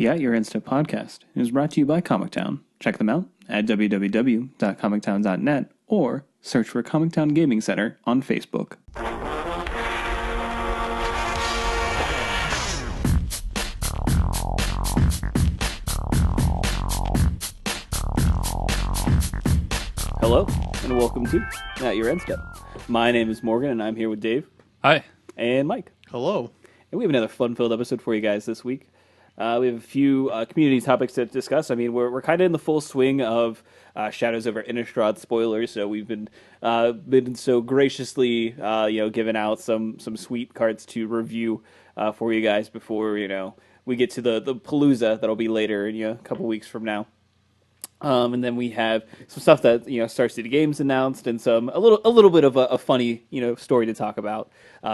The At Your Insta podcast is brought to you by Comic Town. Check them out at www.comictown.net or search for Comic Town Gaming Center on Facebook. Hello, and welcome to At Your Insta. My name is Morgan, and I'm here with Dave. Hi. And Mike. Hello. And we have another fun-filled episode for you guys this week. We have a few community topics to discuss. I mean, we're kind of in the full swing of Shadows Over Innistrad spoilers, so we've been so graciously giving out some sweet cards to review for you guys before we get to the Palooza that'll be later in a couple weeks from now. And then we have some stuff that Star City Games announced, and a little bit of a funny story to talk about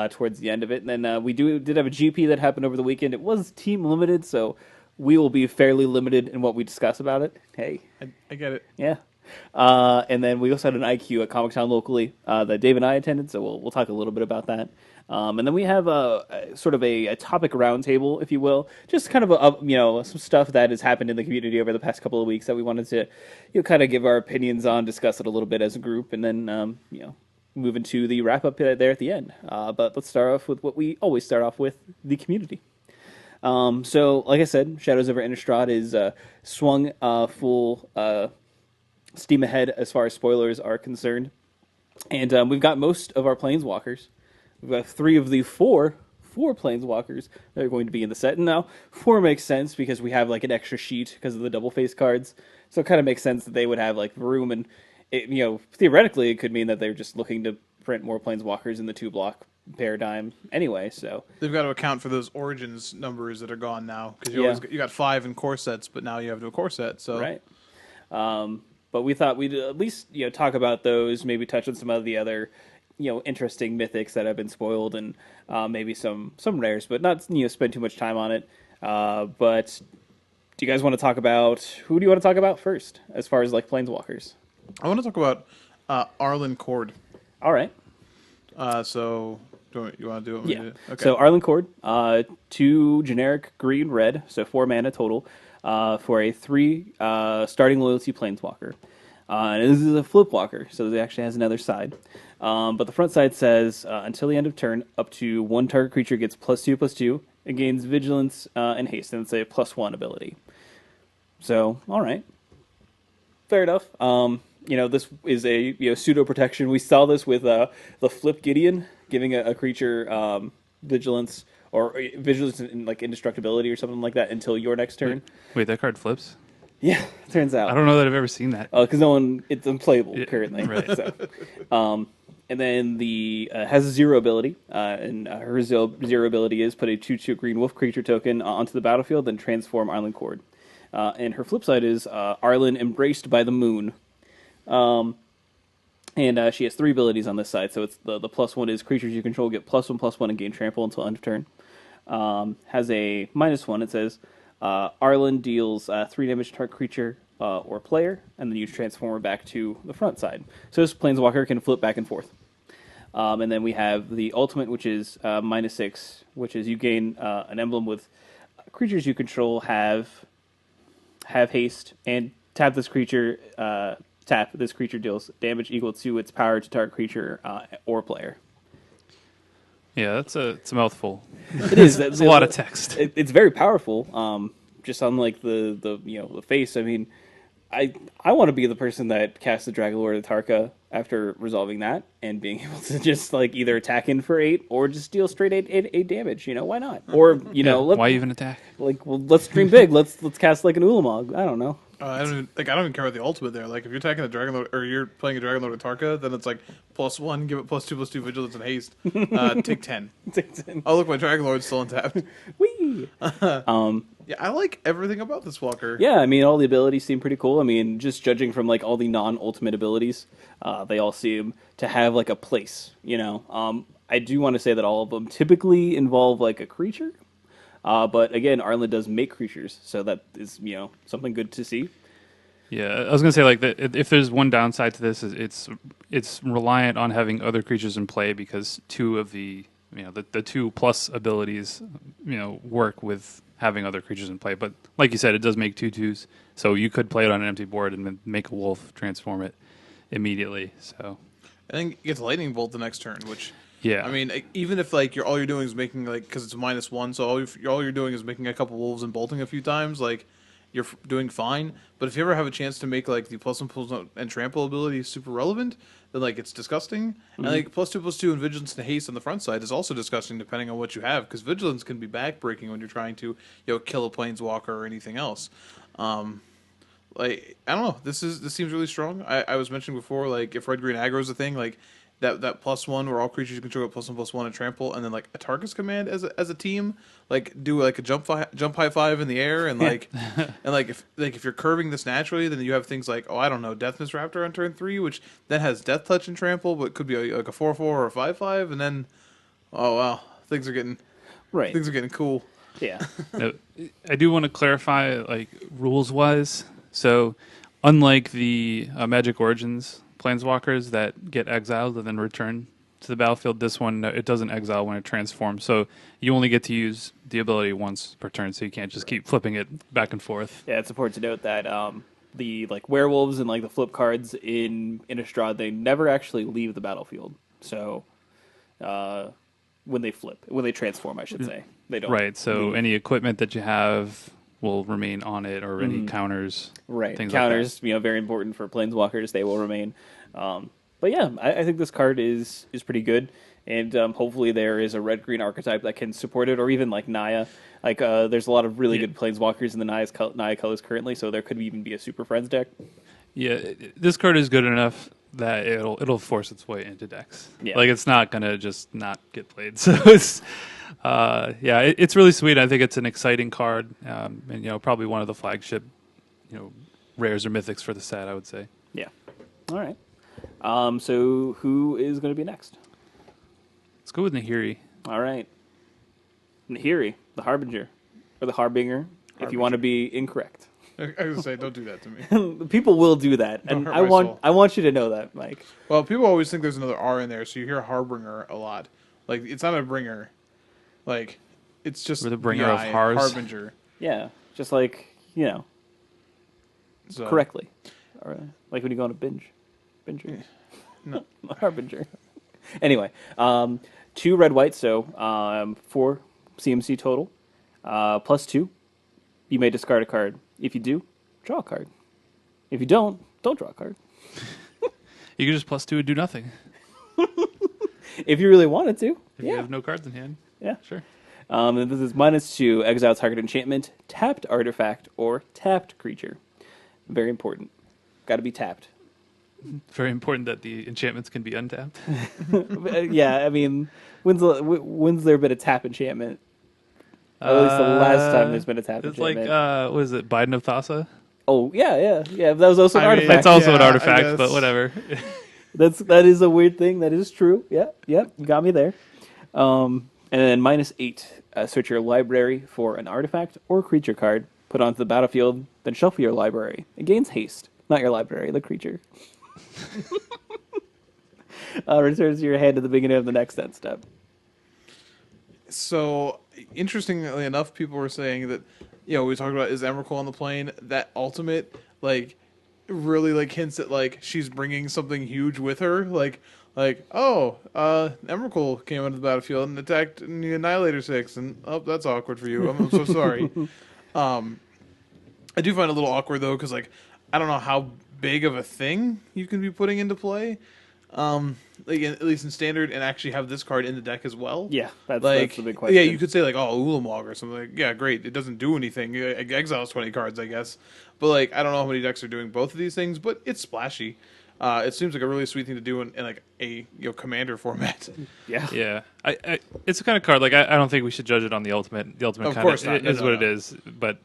towards the end of it. And then we did have a GP that happened over the weekend. It was team limited, so we will be fairly limited in what we discuss about it. Hey, I get it. yeah. And then we also had an IQ at Comic Town locally that Dave and I attended, so we'll talk a little bit about that. And then we have a sort of a topic roundtable, if you will, just kind of some stuff that has happened in the community over the past couple of weeks that we wanted to kind of give our opinions on, discuss it a little bit as a group, and then move into the wrap up there at the end. But let's start off with what we always start off with: the community. So, like I said, Shadows Over Innistrad is swung full steam ahead as far as spoilers are concerned, and we've got most of our planeswalkers. We've got 3 of the four planeswalkers that are going to be in the set. And now 4 makes sense because we have like an extra sheet because of the double face cards. So it kind of makes sense that they would have like room, and theoretically it could mean that they're just looking to print more planeswalkers in the 2-block paradigm anyway. So they've got to account for those origins numbers that are gone now, because you got 5 in core sets, but now you have to do a core set. So right. But we thought we'd at least talk about those, maybe touch on some of the other interesting mythics that have been spoiled, and maybe some rares, but not spend too much time on it. But do you guys want to talk about, who do you want to talk about first as far as like planeswalkers? I want to talk about Arlen Cord. All right. So you want to do it? Yeah. Okay. So Arlen Cord, 2 generic green red, so 4 mana total, for a 3 starting loyalty planeswalker. And this is a flip walker, so it actually has another side. But the front side says, until the end of turn, up to 1 target creature gets +2/+2. It gains vigilance and haste, and it's a +1 ability. So, all right. Fair enough. This is a pseudo protection. We saw this with the Flip Gideon, giving a creature vigilance, or vigilance and like indestructibility or something like that until your next turn. Wait, that card flips? Yeah, turns out. I don't know that I've ever seen that. Because it's unplayable currently. Right. So, and then the has a 0 ability, and her 0 ability is put a 2/2 green wolf creature token onto the battlefield, then transform Arlen Cord. And her flip side is Arlen Embraced by the Moon. And she has 3 abilities on this side, so it's the +1 is creatures you control get +1/+1 and gain trample until end of turn. Has a -1. It says Arlen deals 3 damage to target creature or player, and then you transform her back to the front side. So this planeswalker can flip back and forth. And then we have the ultimate, which is -6, which is you gain an emblem with creatures you control have haste, and tap this creature. This creature deals damage equal to its power to target creature or player. Yeah, it's a mouthful. It is. It's a lot of text. It's very powerful. Just on like the face. I mean, I want to be the person that casts the Dragonlord of Tarka after resolving that and being able to just like either attack in for 8 or just deal straight 8 damage. Why not? Or why even attack? Let's dream big. Let's cast like an Ulamog. I don't know. I don't even care about the ultimate there. Like if you're attacking a Dragonlord, or you're playing a Dragonlord with Tarka, then it's like +1, give it +2/+2 vigilance and haste. Take 10. Take 10. Oh look, my Dragonlord's still untapped. Whee! Yeah, I like everything about this walker. Yeah, I mean, all the abilities seem pretty cool. I mean, just judging from like all the non-ultimate abilities, they all seem to have like a place. I do want to say that all of them typically involve like a creature. But again, Arlen does make creatures, so that is something good to see. Yeah, I was gonna say like if there's one downside to this, is it's reliant on having other creatures in play, because 2 of the the 2+ abilities work with having other creatures in play. But like you said, it does make 2/2s, so you could play it on an empty board and then make a wolf, transform it immediately. So I think it gets lightning bolt the next turn, which yeah, I mean, even if like all you're doing is making like because it's -1, so all you're doing is making a couple wolves and bolting a few times, like you're doing fine. But if you ever have a chance to make like the +1/+1 and trample ability super relevant, then like it's disgusting. And like +2/+2 and vigilance and haste on the front side is also disgusting depending on what you have, because vigilance can be backbreaking when you're trying to kill a planeswalker or anything else. Like I don't know, this seems really strong. I was mentioning before, like if red green aggro is a thing, like that +1 where all creatures you control get +1/+1 and trample, and then like a target's command as a team, like do like a jump high five in the air, and like and like if you're curving this naturally, then you have things like I don't know, Death Raptor on turn 3, which then has death touch and trample, but could be like a 4/4 or a 5/5, and then oh wow, things are getting Right. cool. Yeah. Now, I do want to clarify, like rules wise. So, unlike the Magic Origins planeswalkers that get exiled and then return to the battlefield, this one it doesn't exile when it transforms. So you only get to use the ability once per turn. So you can't just keep flipping it back and forth. Yeah, it's important to note that the like werewolves and like the flip cards in Innistrad, they never actually leave the battlefield. So when they transform, I should say, they don't. Right. So leave. any equipment that you have will remain on it, or any counters. Right. Things Counters, very important for planeswalkers. They will remain. But yeah, I think this card is pretty good, and hopefully there is a red-green archetype that can support it, or even like Naya. Like there's a lot of really good planeswalkers in the Naya colors currently, so there could even be a Super Friends deck. Yeah, this card is good enough that it'll force its way into decks. Yeah. Like it's not gonna just not get played. So it's it's really sweet. I think it's an exciting card, and probably one of the flagship, rares or mythics for the set, I would say. Yeah. All right. So who is going to be next? Let's go with Nahiri. All right. Nahiri, the Harbinger, or the Harbinger, if you want to be incorrect. I was gonna say, don't do that to me. People will do that, Don't and hurt I my want soul. I want you to know that, Mike. Well, people always think there's another R in there, so you hear Harbinger a lot. Like it's not a bringer, like it's just We're the bringer of BI, Hars. Harbinger. Yeah, just like So, correctly, or like when you go on a binger, No. Harbinger. Anyway, 2 red white, so 4 CMC total, +2. You may discard a card. If you do, draw a card. If you don't draw a card. You could just +2 and do nothing. If you really wanted to, If you have no cards in hand. yeah. Sure. And this is -2, exile target enchantment, tapped artifact, or tapped creature. Very important. Got to be tapped. Very important that the enchantments can be untapped. Yeah, I mean, when's there been a tap enchantment? Or at least the last time there's been a tap It's like, enchantment. what is it, Biden of Thassa? Oh, yeah. That was also an I mean, artifact. It's also an Yeah, I artifact, but guess. whatever. That is a weird thing. That is true. Yeah, you got me there. And then -8, search your library for an artifact or creature card, put onto the battlefield, then shuffle your library. It gains haste, not your library, the creature. Returns to your hand at the beginning of the next end step. So interestingly enough, people were saying that we talked about is Emrakul on the plane. That ultimate really hints at she's bringing something huge with her. Emrakul came onto the battlefield and attacked the Annihilator 6, and that's awkward for you. I'm so sorry. I do find it a little awkward though, because I don't know how big of a thing you can be putting into play. At least in standard, and actually have this card in the deck as well. Yeah, that's the big question. Yeah, you could say Ulamog or something. Yeah, great. It doesn't do anything. It exiles 20 cards, I guess. But I don't know how many decks are doing both of these things, but it's splashy. It seems like a really sweet thing to do in a commander format. Yeah. Yeah, it's a kind of card. I don't think we should judge it on the ultimate. The ultimate Of kind course not. is No, what no. it is. But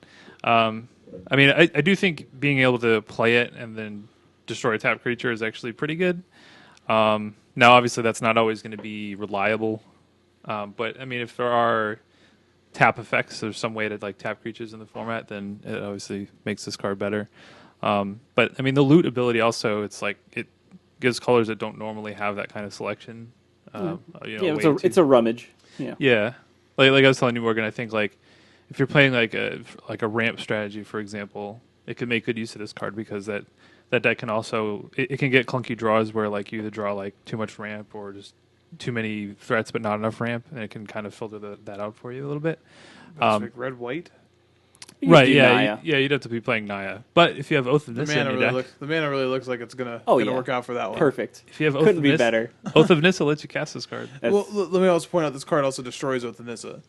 I do think being able to play it and then destroy a tap creature is actually pretty good. Now, obviously, that's not always going to be reliable. But if there are tap effects or some way to tap creatures in the format, then it obviously makes this card better. But the loot ability also, it gives colors that don't normally have that kind of selection. It's a rummage. Yeah. Yeah, like I was telling you, Morgan, I think if you're playing like a ramp strategy, for example, it could make good use of this card because that deck can also it can get clunky draws where like you either draw like too much ramp or just too many threats but not enough ramp, and it can kind of filter that out for you a little bit. That's like red white. You can Right? do Yeah, Naya. yeah. You'd have to be playing Naya, but if you have Oath of The Nissa in mana your really deck, looks. The mana really looks like it's gonna Oh, gonna yeah. work out for that one. Perfect. if you have Oath Couldn't of be Nissa, better. Oath of Nissa lets you cast this card. That's, Well, let me also point out this card also destroys Oath of Nissa.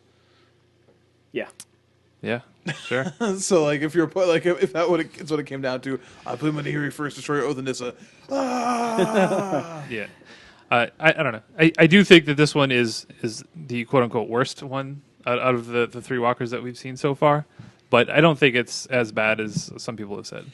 yeah. Yeah, sure. So like if you're like if that would it's what it came down to, I play my Nihiri first, destroy Oath of Nissa. Ah! Yeah. I don't know. I do think that this one is the quote unquote worst one out of the three walkers that we've seen so far. But I don't think it's as bad as some people have said.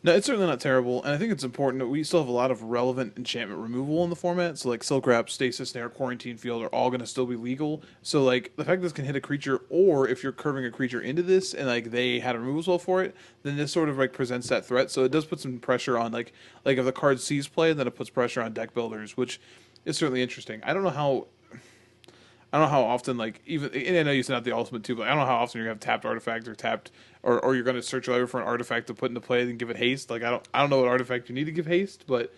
No, it's certainly not terrible, and I think it's important that we still have a lot of relevant enchantment removal in the format. So, like Silk Wrap, Stasis Snare, Quarantine Field are all going to still be legal. So, like the fact that this can hit a creature, or if you're curving a creature into this and like they had a removal spell for it, then this sort of like presents that threat. So it does put some pressure on like if the card sees play, then it puts pressure on deck builders, which is certainly interesting. I don't know how often, like, even, and I know you sent out the ultimate too, but I don't know how often you're gonna have tapped artifact or tapped, or you're gonna search over for an artifact to put into play and give it haste. Like, I don't know what artifact you need to give haste, but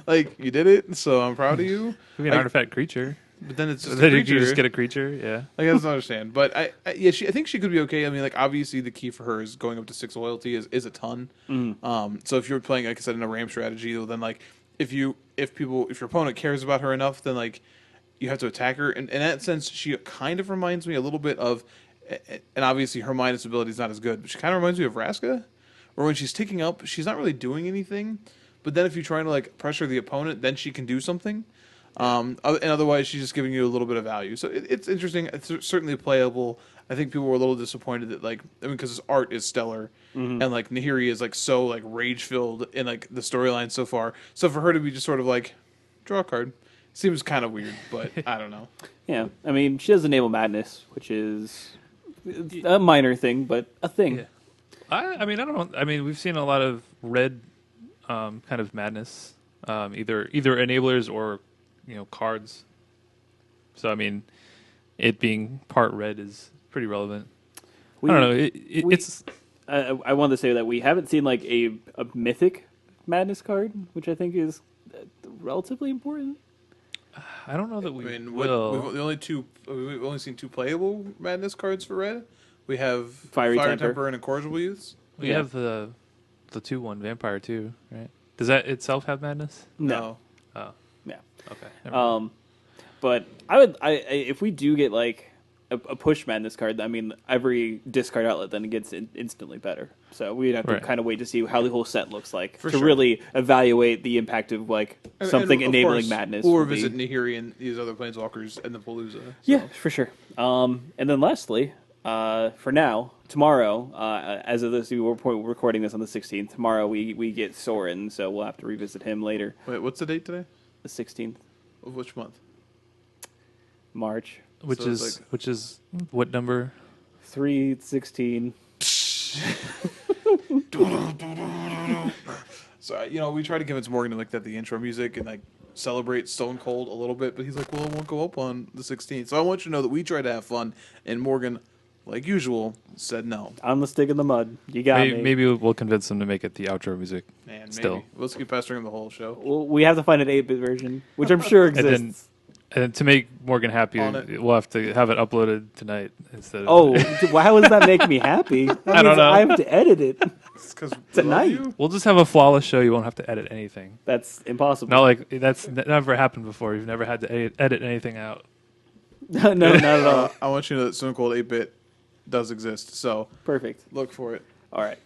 like you did it, so I'm proud of you. Could be an Like, artifact creature. but then it's just a Then you creature. just get a creature. Yeah. Like, I don't understand, but I think she could be okay. I mean, like, obviously the key for her is going up to 6 loyalty is a ton. So if you're playing, like I said, in a RAM strategy, then like if your opponent cares about her enough, then like you have to attack her. And in that sense, she kind of reminds me a little bit of, and obviously her minus ability is not as good, but she kind of reminds me of Vraska, where when she's ticking up, she's not really doing anything. But then if you're trying to like pressure the opponent, then she can do something. And otherwise, she's just giving you a little bit of value. So it's interesting. It's certainly playable. I think people were a little disappointed that because his art is stellar, and like Nahiri is like so like rage filled in like the storyline so far. So for her to be just sort of like draw a card seems kind of weird, but I don't know. Yeah. I mean, she does enable madness, which is a minor thing, but a thing. Yeah. I mean, I don't know. I mean, we've seen a lot of red kind of madness, either enablers or cards. So I mean, it being part red is pretty relevant. I don't know. It's. I wanted to say that we haven't seen like a mythic madness card, which I think is relatively important. I don't know that I we mean, will. we've only seen 2 playable madness cards for red. We have Fiery Temper. Temper and Incorrigible Youths. We Yeah. have the 2/1 vampire too, right? Does that itself have madness? No. Oh, Yeah. okay. Never mind. But I if we do get like a push madness card, I mean, every discard outlet then gets instantly better. So we'd have to Right. kind of wait to see how the whole set looks like For to sure. really evaluate the impact of like something And of enabling course, madness. We'll would be- revisit Nahiri and these other planeswalkers and the Palooza. Yeah, for sure. And then lastly, for now, tomorrow, as of this, we're recording this on the 16th. Tomorrow we get Soren, so we'll have to revisit him later. Wait, what's the date today? The 16th, Of which month? March, which so it's is like- which is what number? 3/16. So we try to convince Morgan to like that the intro music and like celebrate Stone Cold a little bit, but he's like, well, it won't go up on the 16th. So I want you to know that we try to have fun, and Morgan, like usual, said no. I'm the stick in the mud. You got me. Maybe we'll convince them to make it the outro music. Man, Still. maybe. Let's keep pestering him the whole show. Well, we have to find an 8-bit version, which I'm sure And then- exists. And to make Morgan happy, On it. we'll have to have it uploaded tonight instead of. Oh, how does that make me happy? That I don't means know. I have to edit it. It's because Tonight. We'll just have a flawless show. You won't have to edit anything. That's impossible. Not like that's never happened before. You've never had to edit anything out. no, not at all. I want you to know that Stone Cold 8-bit does exist, so Perfect. look for it. All right.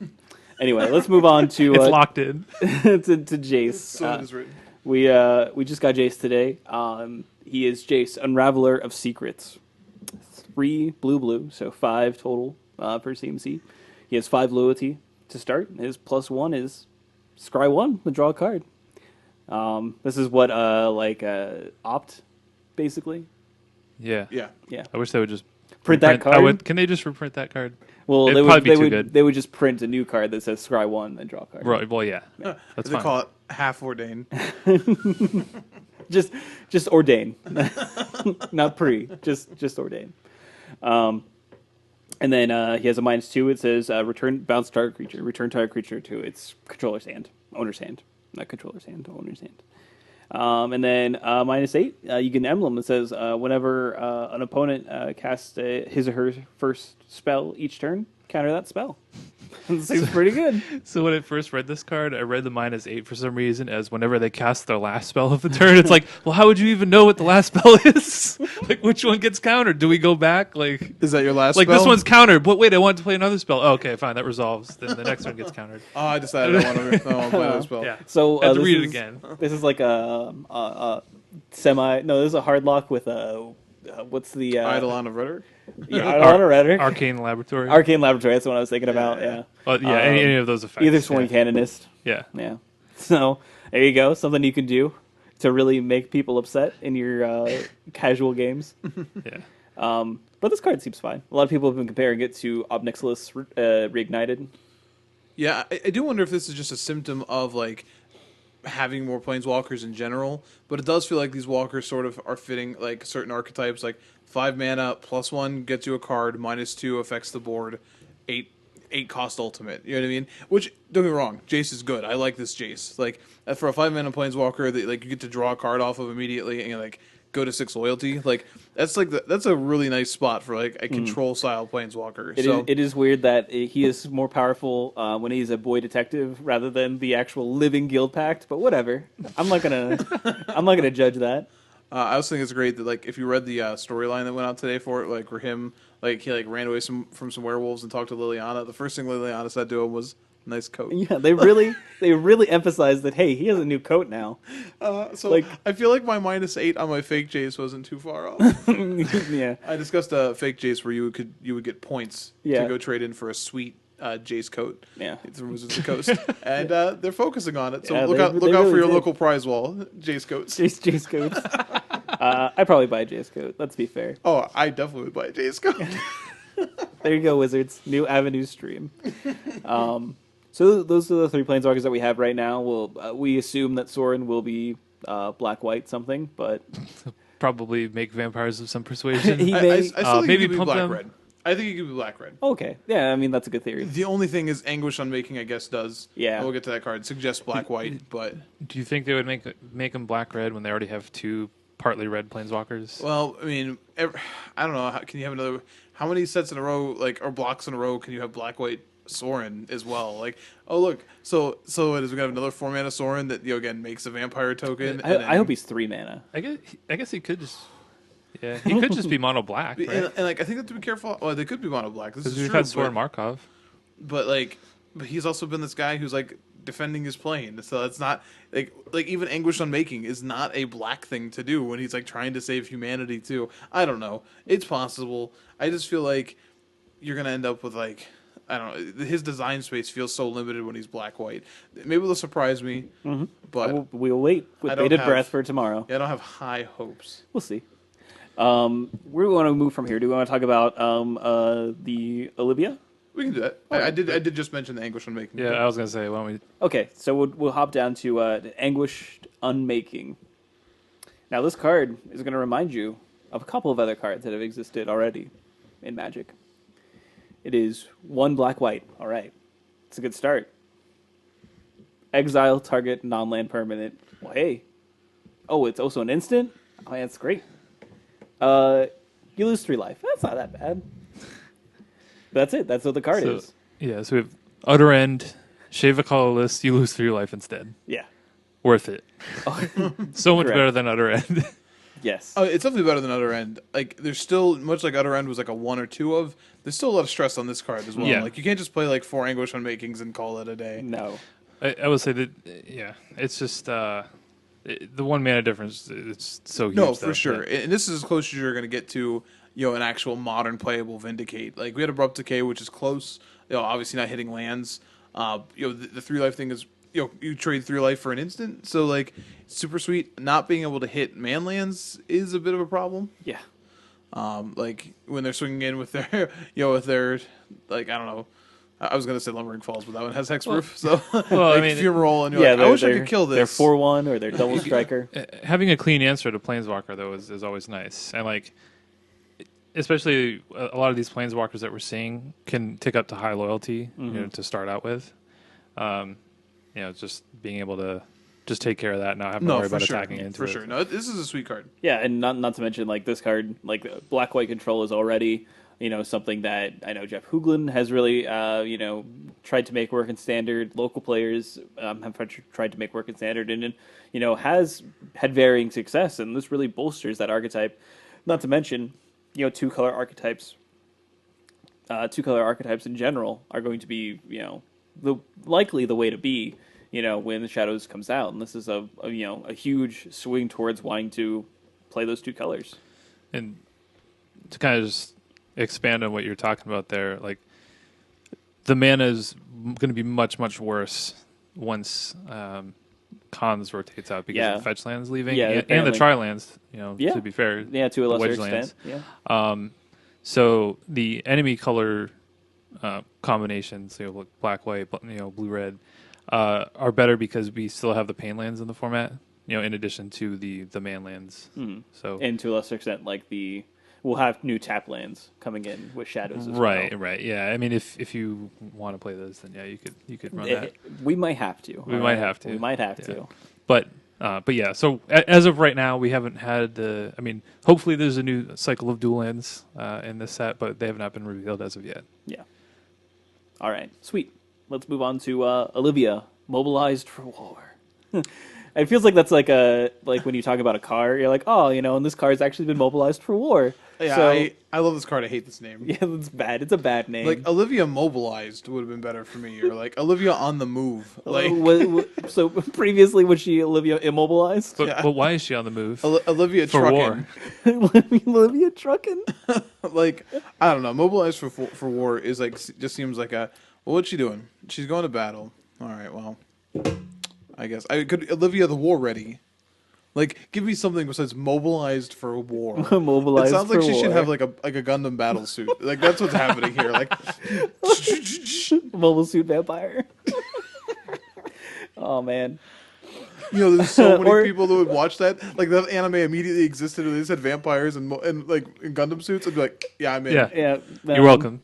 Anyway, let's move on to It's locked in. to Jace. So it is written. We just got Jace today. He is Jace, Unraveler of Secrets. 3 blue, so 5 total per CMC. He has 5 loyalty to start. His +1 is scry 1, the draw a card. This is what opt, basically. Yeah. Yeah. Yeah. I wish they would just Print that card? Can they just reprint that card? Well, It'd they probably would be they too would good. they would just print a new card that says scry 1 and draw a card. Right. Well, yeah. That's They fine. call it half ordained. Just ordain. Not pre. Just ordain. And then he has a -2. It says return bounce target creature. Return target creature to its controller's hand, owner's hand, not controller's hand, owner's hand. And then -8, you get an emblem that says whenever an opponent casts his or her first spell each turn, counter that spell. It seems pretty good. So when I first read this card, I read the -8 for some reason as whenever they cast their last spell of the turn. It's like, well, how would you even know what the last spell is? Like, which one gets countered? Do we go back? Like, Is that your last like spell? this one's countered, but wait, I want to play another spell. Oh, okay, fine, that resolves. Then the next one gets countered. Oh, I decided I want to play another spell. Yeah. So I have to this read it is- again. This is like a semi. No, this is a hard lock with a what's the Eidolon of Rhetoric? Yeah, Eidolon or Rhetoric? Arcane Laboratory. Arcane Laboratory. That's what I was thinking about. Yeah. Yeah, any of those effects. Either Sworn yeah. Canonist. Yeah. Yeah. So there you go. Something you can do to really make people upset in your casual games. Yeah. But this card seems fine. A lot of people have been comparing it to Ob Nixilis Reignited. Yeah, I do wonder if this is just a symptom of like having more planeswalkers in general, but it does feel like these walkers sort of are fitting like certain archetypes. Like 5 mana +1 gets you a card, -2 affects the board, 8 cost ultimate. You know what I mean? Which, don't get me wrong, Jace is good. I like this Jace. Like for a 5 mana planeswalker that like you get to draw a card off of immediately and like go to 6 loyalty. Like that's a really nice spot for like a control style planeswalker. It is weird that he is more powerful when he's a boy detective rather than the actual living guild pact. But whatever, I'm not gonna judge that. I also think it's great that like if you read the storyline that went out today for it, like where him like he like ran away from some werewolves and talked to Liliana. The first thing Liliana said to him was, "Nice coat." Yeah, they really emphasize that. Hey, he has a new coat now. So Like- I feel like my -8 on my fake Jace wasn't too far off. Yeah. I discussed a fake Jace where you would get points Yeah. to go trade in for a sweet Jace coat. Yeah. It's from Wizards of the Coast, and they're focusing on it. So Yeah, look they out for really your did. local prize wall, Jace coats. Jace coats. I'd probably buy a Jace coat. Let's be fair. Oh, I definitely would buy a Jace coat. There you go, Wizards. New avenue stream. So those are the 3 planeswalkers that we have right now. We assume that Sorin will be black-white something, but Probably make vampires of some persuasion. He I may. still think maybe it could be pump black them. red. I think it could be black red. Okay, yeah, I mean that's a good theory. The only thing is Anguish Unmaking, I guess, does. Yeah. And we'll get to that card. Suggests black white, but Do you think they would make them black red when they already have 2 partly red planeswalkers? well, I mean, I don't know. Can you have another? How many sets in a row, like or blocks in a row, can you have black white Sorin as well? Like, oh look, so it is. We got another 4 mana Sorin that again makes a vampire token. I hope he's 3 mana. I guess he could just. Yeah, he could just be mono black, right? and like I think they have to be careful. Well, they could be mono black. This Because is we've true. had Soren but, Markov. but he's also been this guy who's like defending his plane. So it's not like even Anguish Unmaking is not a black thing to do when he's like trying to save humanity too. I don't know. It's possible. I just feel like you're gonna end up with like I don't know. His design space feels so limited when he's black white. Maybe they'll surprise me, but We'll wait with I don't bated have- breath for tomorrow. yeah, I don't have high hopes. We'll see. Where do we want to move from here? Do we want to talk about the Olivia? We can do that. I did just mention the Anguish Unmaking. Yeah, I was gonna say, why don't we? Okay, so we'll hop down to Anguished Unmaking. Now, this card is going to remind you of a couple of other cards that have existed already in Magic. It is 1 black-white. All right. It's a good start. Exile target non-land permanent. Well, hey. Oh, it's also an instant? Oh, yeah, that's great. You lose 3 life. That's not that bad. That's it. That's what the card is. Yeah, so we have Utter End, Shave a Colorless, you lose 3 life instead. Yeah. Worth it. So much Correct. better than Utter End. Yes. Oh, it's definitely better than Utter End. Like, there's still, much like Utter End was like a 1 or 2 of, there's still a lot of stress on this card as well. Yeah. Like, you can't just play like 4 Anguish Unmakings and call it a day. No. I would say that, yeah, it's just the 1 mana difference. It's so huge. No, though, for sure. but- And this is as close as you're going to get to, an actual modern playable Vindicate. Like, we had Abrupt Decay, which is close. Obviously not hitting lands. The 3 life thing is, you trade 3 life for an instant. So, like, super sweet. Not being able to hit man lands is a bit of a problem. Yeah. Like, when they're swinging in with their, with their, like, I don't know. I was going to say Lumbering Falls, but that one has hexproof. So, Well, I like, mean, Fumarole, and you're like, I wish I could kill They're this. 4/1 or they're double striker. Having a clean answer to Planeswalker, though, is always nice. And, like, especially a lot of these planeswalkers that we're seeing can tick up to high loyalty, to start out with. Just being able to just take care of that, not having to No, worry for about sure, attacking into for it. sure. No, this is a sweet card. Yeah, and not to mention like this card, like black white control is already something that I know Jeff Hoogland has really tried to make work in standard. Local players have tried to make work in standard, and has had varying success, and this really bolsters that archetype. Not to mention, two color archetypes. Two color archetypes in general are going to be likely the way to be when the Shadows comes out, and this is a huge swing towards wanting to play those two colors. And to kind of just expand on what you're talking about there, like the mana is going to be much, much worse once Cons rotates out because of the fetch lands leaving, and the tri lands. To be fair, to a the lesser wedge extent, lands. So the enemy color combinations, like black, white, blue, red, are better because we still have the pain lands in the format. In addition to the man lands. So and to a lesser extent, like we'll have new tap lands coming in with Shadows as well. Right. Yeah. I mean, if you want to play those, then you could run that. We might have to. We might have to. We might have to. But yeah. So as of right now, we haven't had the. I mean, hopefully there's a new cycle of dual lands in this set, but they have not been revealed as of yet. Yeah. All right. Sweet. Let's move on to Olivia, mobilized for war. It feels like that's like when you talk about a car, you're like, oh, and this car has actually been mobilized for war. Yeah, so, I love this card. I hate this name. Yeah, it's bad. It's a bad name. Like Olivia mobilized would have been better for me, or like Olivia on the move. Like so previously was she Olivia immobilized? But why is she on the move? Olivia for trucking. war. Olivia trucking. Like I don't know. Mobilized for war is like just seems like a. Well, what's she doing? She's going to battle. All right. Well, I guess I could Olivia the war ready. Like, give me something besides mobilized for war. Mobilized. It sounds like for she war. should have like a Gundam battle suit. Like that's what's happening here. Like, mobile suit vampire. Oh man. There's so many people that would watch that. Like that anime immediately existed, and they just had vampires and like in Gundam suits. I'd be like, yeah, I'm in. Yeah. You're welcome.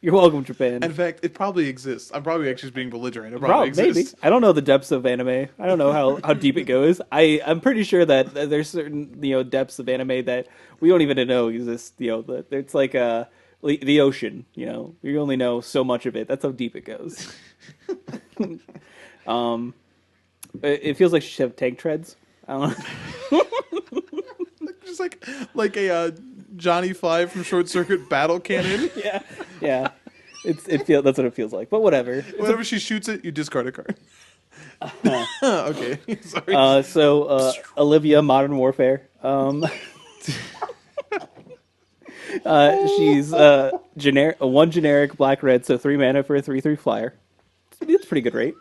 You're welcome, Japan. In fact, it probably exists. I'm probably actually just being belligerent. It probably exists. Maybe. I don't know the depths of anime. I don't know how deep it goes. I'm pretty sure that there's certain depths of anime that we don't even know exist. It's like the ocean. You only know so much of it. That's how deep it goes. It feels like she should have tank treads. I don't know. Just like a Johnny Five from Short Circuit battle cannon. Yeah. That's what it feels like. But whatever. Whenever she shoots it, you discard a card. Okay, sorry. Olivia, Modern Warfare. She's one generic black red, so 3 mana for a 3/3 flyer. It's a pretty good rate.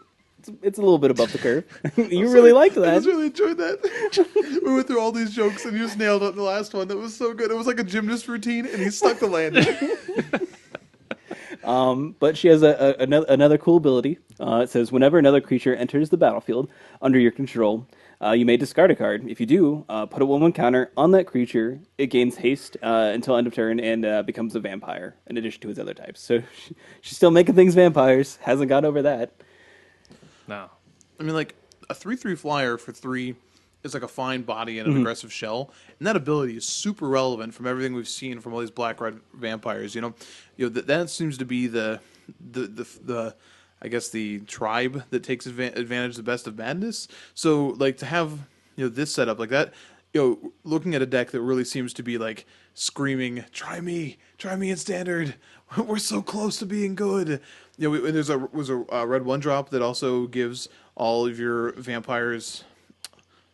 It's a little bit above the curve. You really liked that. I just really enjoyed that. We went through all these jokes and you just nailed it in the last one. That was so good. It was like a gymnast routine, and he stuck the landing. But she has another cool ability. It says, whenever another creature enters the battlefield under your control, you may discard a card. If you do, put a 1/1 counter on that creature. It gains haste until end of turn and becomes a vampire, in addition to its other types. So she's still making things vampires. Hasn't got over that. No. I mean, like, a 3/3 flyer for 3 is like a fine body and an aggressive shell, and that ability is super relevant from everything we've seen from all these black-red vampires. That seems to be the I guess the tribe that takes advantage the best of madness. So, like, to have this setup like that, looking at a deck that really seems to be like screaming, try me in standard. We're so close to being good. And there's a red 1-drop that also gives all of your vampires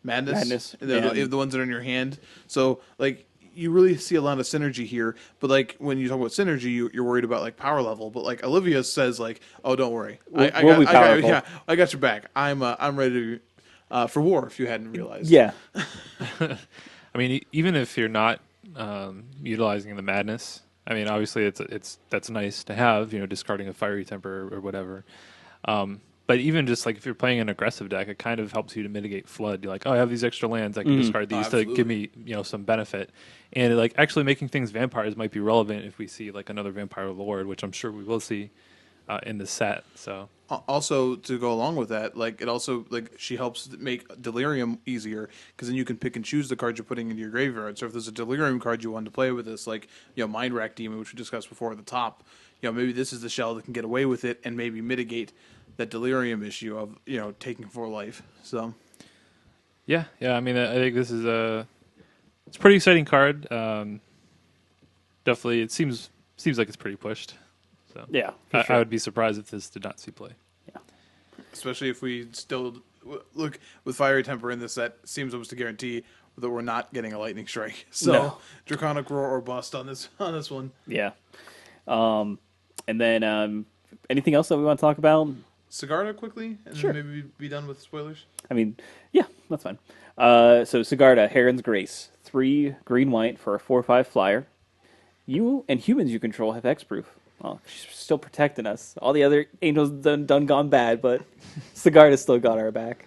madness. The ones that are in your hand. So like you really see a lot of synergy here. But like when you talk about synergy, you're worried about like power level. But like Olivia says, like, oh, don't worry, I got your back. I'm ready to for war. If you hadn't realized, Yeah. I mean, even if you're not utilizing the madness, I mean, obviously that's nice to have, discarding a fiery temper or whatever. But But even just like if you're playing an aggressive deck, it kind of helps you to mitigate flood. You're like, oh, I have these extra lands, I can discard these to give me some benefit. And like actually making things vampires might be relevant if we see like another vampire lord, which I'm sure we will see in the set. So Also, to go along with that, like it also like she helps make delirium easier because then you can pick and choose the cards you're putting into your graveyard. So if there's a delirium card you want to play with this, like mind rack demon, which we discussed before at the top, maybe this is the shell that can get away with it and maybe mitigate that delirium issue of taking 4 life. So yeah, I mean I think this is it's a pretty exciting card. Definitely, it seems like it's pretty pushed. So Yeah, I would be surprised if this did not see play. especially if we still look with Fiery Temper in this set, seems almost a guarantee that we're not getting a Lightning Strike. So No. Draconic Roar or bust on this one. Yeah. And then anything else that we want to talk about? Sigarda quickly, and Sure. then maybe be done with spoilers. I mean, yeah, that's fine. So Sigarda, Heron's Grace, 3 green-white for a 4/5 flyer. You and humans you control have hexproof. Well, she's still protecting us. All the other angels done gone bad, but Sigarda's still got our back.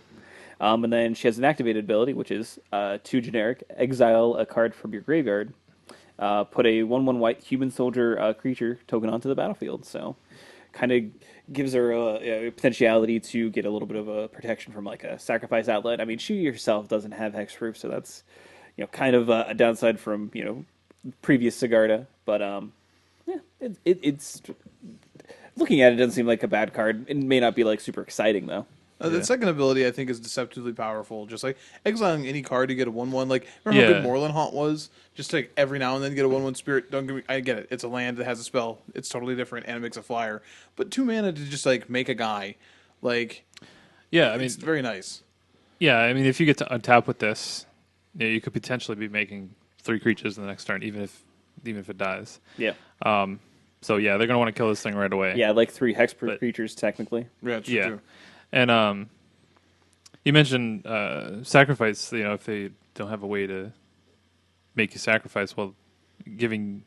And then she has an activated ability, which is 2 generic. Exile a card from your graveyard. Put a 1/1 white human soldier creature token onto the battlefield. So, kind of gives her a potentiality to get a little bit of a protection from like a sacrifice outlet. I mean, she herself doesn't have hexproof, so that's kind of a downside from previous Sigarda. But yeah, it's looking at it doesn't seem like a bad card. It may not be like super exciting though. The second ability I think is deceptively powerful. Just like exiling any card to get a 1/1. Like remember how good Moreland Haunt was? Just like every now and then get a 1/1 spirit. Don't give me. I get it. It's a land that has a spell. It's totally different and it makes a flyer. But 2 mana to just like make a guy, like Yeah, I mean, it's very nice. yeah, I mean, if you get to untap with this, you could potentially be making 3 creatures in the next turn, even if it dies. Yeah, So yeah, they're gonna want to kill this thing right away. yeah, like 3 hexproof But- creatures technically. Yeah, it's Yeah. true. And you mentioned sacrifice. If they don't have a way to make you sacrifice, well, giving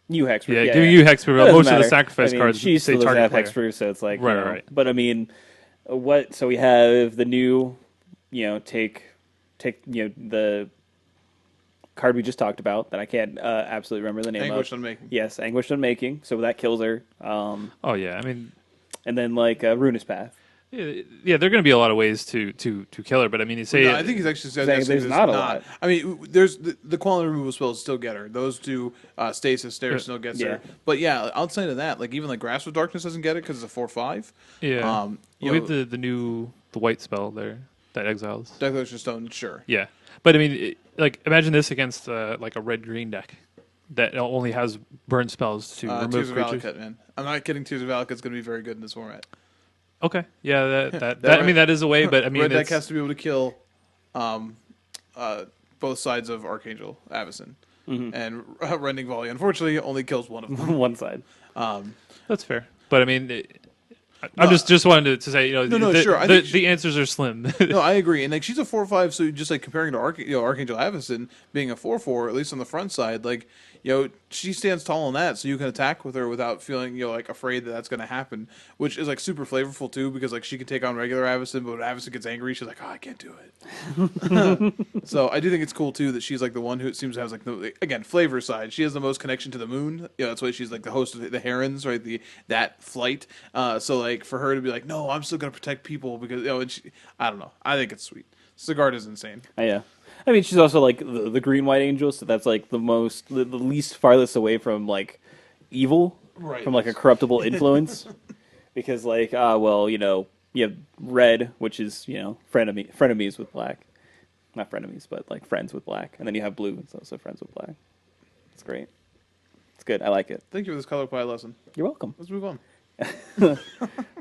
You hexproof. giving you hexproof. That doesn't Most of the matter. sacrifice I mean, cards she say still doesn't target have player. hexproof, so it's like Right. But I mean, what? So we have the new, take the card we just talked about that I can't absolutely remember the name Anguish of. Unmaking. Yes, Anguished Unmaking. So that kills her. Oh yeah, I mean, And then like Ruinous Path. yeah, there are going to be a lot of ways to kill her. But I mean, you say No, I think he's actually said Saying there's not a lot. I mean, there's the quality removal spells still get her. Those 2 stasis stairs still gets Yeah. her. But yeah, outside of that, like even like Grasp of Darkness doesn't get it because it's a 4/5. yeah. You We know, have the white spell there that exiles. Declaration Stone, sure. Yeah, but I mean, like imagine this against like a red-green deck that only has burn spells to remove Tears of creatures. Valakut, man. I'm not kidding. Tears of Valakut's going to be very good in this format. Okay, yeah, that That I mean that is a way, but I mean Red deck it's, has to be able to kill both sides of Archangel Avacyn. And Rending Volley, unfortunately, only kills one of them. One side. that's fair. But I mean, I'm just wanted to say sure. I think the answers are slim. No, I agree. And like she's a 4/5, so just like comparing to Archangel Avacyn being a 4/4, at least on the front side, like she stands tall on that, so you can attack with her without feeling like afraid that that's going to happen, which is like super flavorful too, because like she can take on regular Avacyn, but when Avacyn gets angry, she's like, oh, I can't do it. So I do think it's cool too that she's like the one who seems to have like again flavor side. She has the most connection to the moon. That's why she's like the host of the Herons, right? That flight. So like for her to be like, no, I'm still going to protect people because and I don't know. I think it's sweet. Sigarda's insane. Yeah. I mean, she's also like the green white angel, so that's like the least farthest away from like evil, Right. from like a corruptible influence. Because like, you have red, which is frenemies with black, not frenemies, but like friends with black, and then you have blue, it's also friends with black. It's great. It's good. I like it. Thank you for this color pie lesson. You're welcome. Let's move on.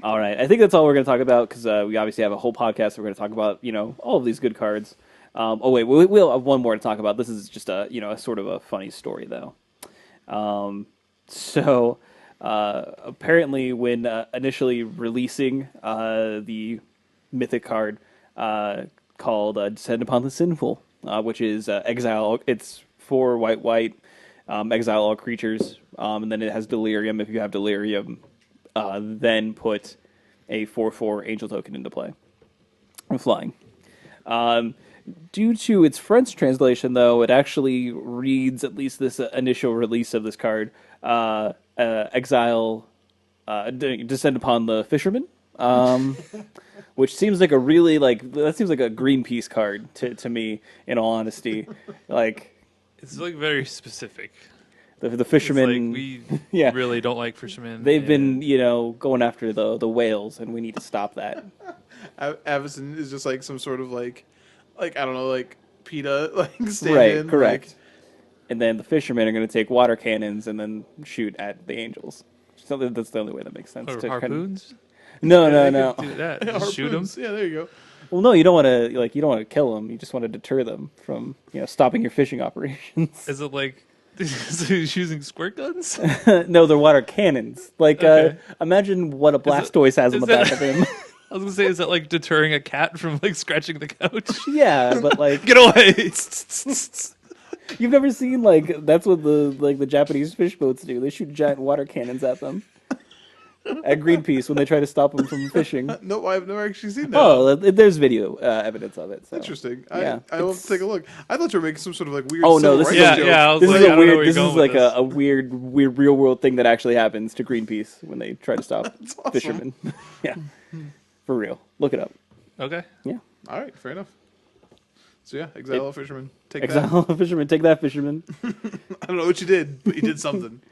All right, I think that's all we're going to talk about because we obviously have a whole podcast. We're going to talk about all of these good cards. Oh wait, we'll have one more to talk about. This is just a a sort of a funny story though. So apparently, when initially releasing the mythic card called Descend Upon the Sinful, which is exile. It's 4 white, exile all creatures, and then it has delirium. If you have delirium, then put a 4/4 angel token into play. I'm flying. Um, Due to its French translation, though, it actually reads, at least this initial release of this card, exile, descend upon the fisherman. Which seems like a really that seems like a Greenpeace card to me, in all honesty. Like It's like very specific. the It's like fishermen, we yeah, really don't like fishermen. they've and been going after the whales, and we need to stop that. Avison is just like some sort of like I don't know, like PETA stand Right, in. correct. And then the fishermen are going to take water cannons and then shoot at the angels. So that's the only way that makes sense. Or to harpoons. No, Yeah, no, they no. could do that. Like, Just shoot them. harpoons. Yeah, there you go. Well, no, you don't want to you don't want to kill them. You just want to deter them from stopping your fishing operations. Is it like is he using squirt guns? No, they're water cannons. Okay. Imagine what a Blastoise has on is the back that- of him. I was gonna say, is that like deterring a cat from like scratching the couch? Yeah, but Get away! you've never seen that's what the Japanese fish boats do. They shoot giant water cannons at them. At Greenpeace when they try to stop them from fishing. No, I've never actually seen that. Oh, there's video evidence of it. So. Interesting. Yeah, I will take a look. I thought you were making some sort of like weird. Oh, no, civil this rights is- yeah, joke. yeah. I was This like, is I a don't know where weird. you're This going is with like this. a weird real world thing that actually happens to Greenpeace when they try to stop awesome. fishermen. Yeah, for real. Look it up. Okay. Yeah, All right, fair enough. So yeah, exile a fisherman. Take exile a fisherman. Take that, fisherman. that. I don't know what you did, but you did something.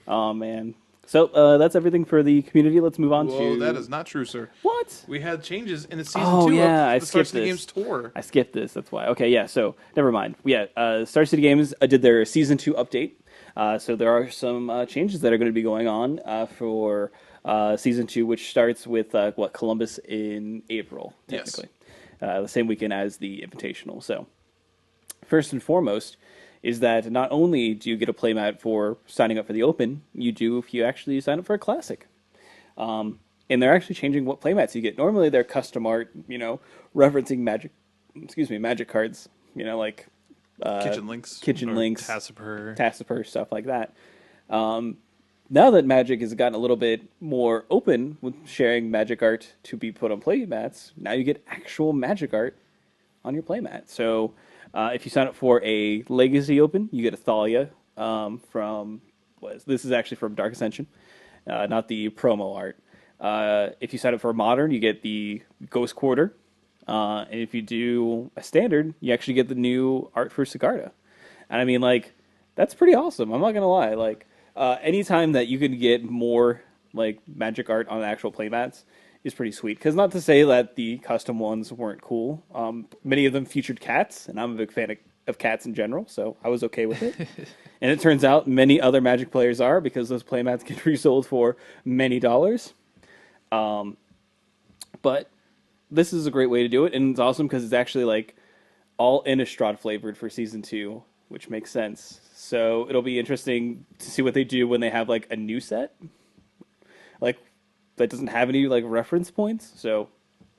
Oh man. So that's everything for the community. Let's move on Whoa, to that is not true, sir. what? We had changes in the season Oh, 2 yeah, I of the Star skipped City this. Games tour. I skipped this. That's why. Okay, yeah. So never mind. Yeah, Star City Games did their season 2 update. So there are some changes that are going to be going on for season 2, which starts with Columbus in April, Yes. technically, the same weekend as the Invitational. So first and foremost is that not only do you get a playmat for signing up for the Open, you do if you actually sign up for a Classic. And they're actually changing what playmats you get. Normally they're custom art, referencing magic cards, like Kitchen links. kitchen Or links, Tassiper. Tassiper, stuff like that. Now that Magic has gotten a little bit more open with sharing Magic art to be put on playmats, now you get actual Magic art on your playmat. So if you sign up for a Legacy Open, you get a Thalia this is actually from Dark Ascension, not the promo art. If you sign up for a Modern, you get the Ghost Quarter. And if you do a Standard, you actually get the new art for Sigarda. And I mean, that's pretty awesome. I'm not going to lie. Anytime that you can get more, Magic art on actual playmats is pretty sweet. Because not to say that the custom ones weren't cool. Many of them featured cats, and I'm a big fan of cats in general, so I was okay with it. And it turns out many other Magic players are, because those playmats get resold for many dollars. But this is a great way to do it, and it's awesome because it's actually all Innistrad flavored for season 2, which makes sense. So it'll be interesting to see what they do when they have a new set, that doesn't have any reference points. So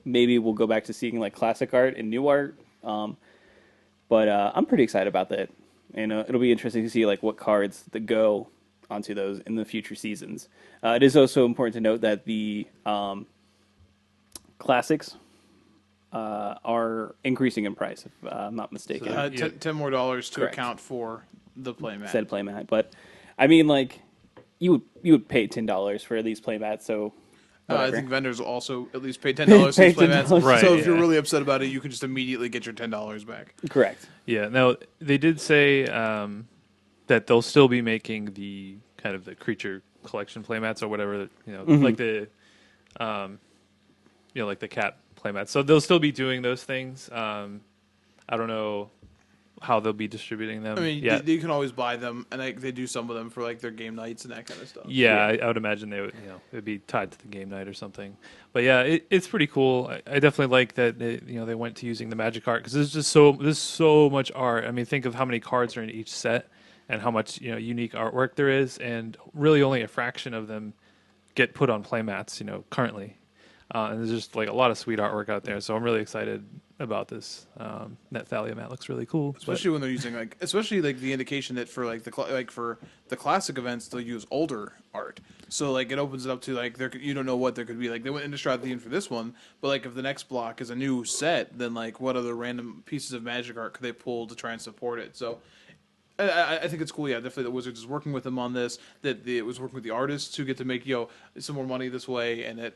maybe we'll go back to seeing classic art and new art. But I'm pretty excited about that, and it'll be interesting to see what cards that go onto those in the future seasons. It is also important to note that the classics are increasing in price, if I'm not mistaken. So Yeah. $10 more to Correct. account for the playmat. Said playmat, but I mean, you would pay $10 for these playmats, so I whatever. think vendors will also at least pay $10 for Pay these playmats. $10. Right, So if you're yeah. really upset about it, you can just immediately get your $10 back. Correct. Yeah. Now they did say that they'll still be making the kind of the creature collection playmats or whatever. Like the, like the cat playmats. So they'll still be doing those things. I don't know how they'll be distributing them. I mean, yet. you can always buy them, and they do some of them for their game nights and that kind of stuff. Yeah, I would imagine they would, it'd be tied to the game night or something. But yeah, it's pretty cool. I definitely like that they went to using the magic art because there's so much art. I mean, think of how many cards are in each set and how much unique artwork there is, and really only a fraction of them get put on playmats. Currently, And there's just like a lot of sweet artwork out there. So I'm really excited about this. That Thalia mat looks really cool. Especially when they're using especially like the indication that for like for the classic events they'll use older art. So like it opens it up to like you don't know what there could be. Like they went Innistrad theme for this one, but like if the next block is a new set, then like what other random pieces of Magic art could they pull to try and support it? So I think it's cool. Yeah, definitely the Wizards is working with them on this. It was working with the artists who get to make some more money this way, and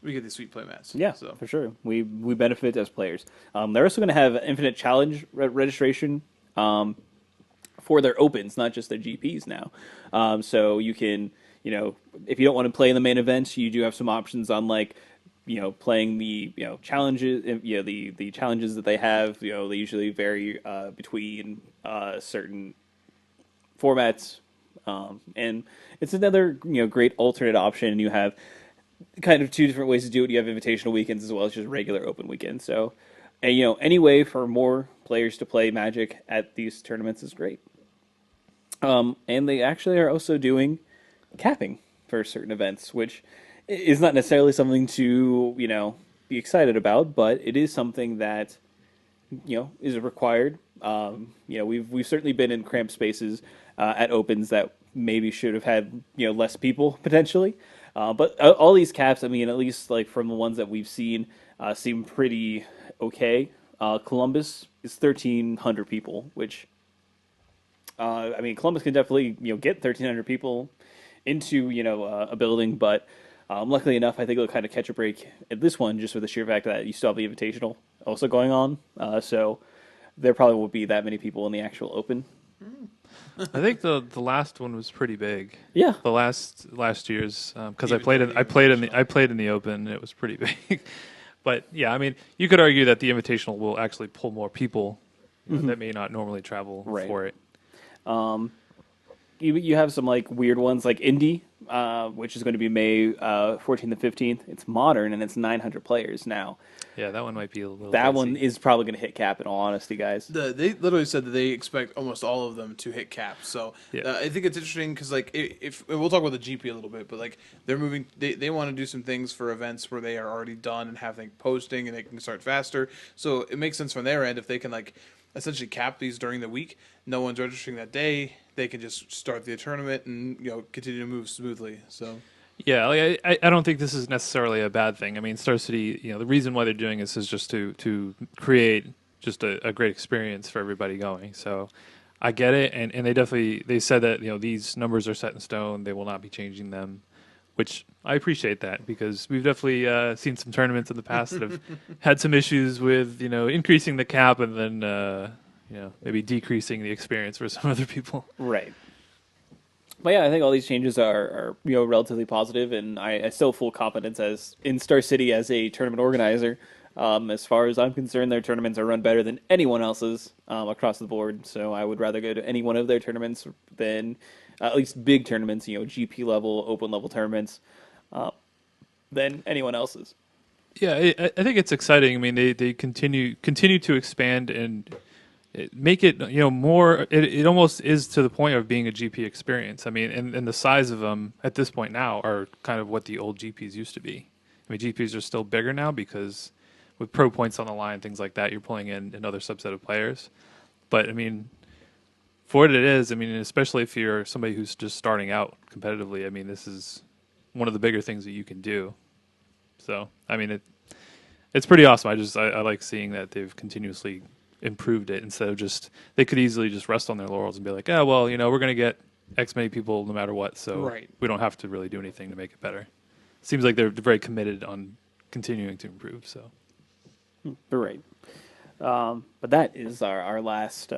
we get these sweet play mats. Yeah, So for sure. We benefit as players. They're also going to have infinite challenge registration for their opens, not just their GPs now. So you can, if you don't want to play in the main event, you do have some options on like, playing the challenges. The challenges that they have. They usually vary between certain formats, and it's another great alternate option. You have kind of two different ways to do it. You have invitational weekends as well as just regular open weekends. So, and, any way for more players to play Magic at these tournaments is great. And they actually are also doing capping for certain events, which is not necessarily something to be excited about, but it is something that is required. We've certainly been in cramped spaces at opens that maybe should have had less people potentially. But all these caps, I mean, at least like from the ones that we've seen, seem pretty okay. Columbus is 1,300 people, which I mean, Columbus can definitely get 1,300 people into a building, but luckily enough, I think it'll kind of catch a break at this one just for the sheer fact that you still have the Invitational also going on. So there probably won't be that many people in the actual open. I think the last one was pretty big. Yeah. The last year's because Even during the I played in the open and it was pretty big. But yeah, I mean, you could argue that the Invitational will actually pull more people that may not normally travel Right. for it. You have some like weird ones like Indy, which is going to be May 14th and 15th. It's modern and it's 900 players now. Yeah, that one might be a little. That dicey. one is probably going to hit cap in all honesty, guys. they literally said that they expect almost all of them to hit caps. So Yeah. I think it's interesting because like if we'll talk about the GP a little bit, but like they're moving, they want to do some things for events where they are already done and have things posting and they can start faster. So it makes sense from their end if they can like essentially cap these during the week. No one's registering that day. They can just start the tournament and continue to move smoothly. So. Yeah, like I don't think this is necessarily a bad thing. I mean, Star City, the reason why they're doing this is just to create just a great experience for everybody going. So I get it, and they said that these numbers are set in stone. They will not be changing them, which I appreciate that because we've definitely seen some tournaments in the past that have had some issues with increasing the cap and then maybe decreasing the experience for some other people. Right. But yeah, I think all these changes are relatively positive, and I still have full confidence as in Star City as a tournament organizer. As far as I'm concerned, their tournaments are run better than anyone else's across the board. So I would rather go to any one of their tournaments than at least big tournaments, GP level, open level tournaments, than anyone else's. Yeah, I think it's exciting. I mean, they continue to expand and make it more. It almost is to the point of being a GP experience. I mean, and the size of them at this point now are kind of what the old GPs used to be. I mean, GPs are still bigger now because with pro points on the line, things like that, you're pulling in another subset of players. But I mean, for what it is, I mean, especially if you're somebody who's just starting out competitively, I mean, this is one of the bigger things that you can do. So, I mean, it's pretty awesome. I like seeing that they've continuously improved it instead of they could easily just rest on their laurels and be like, oh, well, we're going to get X many people no matter what, so Right. we don't have to really do anything to make it better. Seems like they're very committed on continuing to improve. So, Right. But that is our last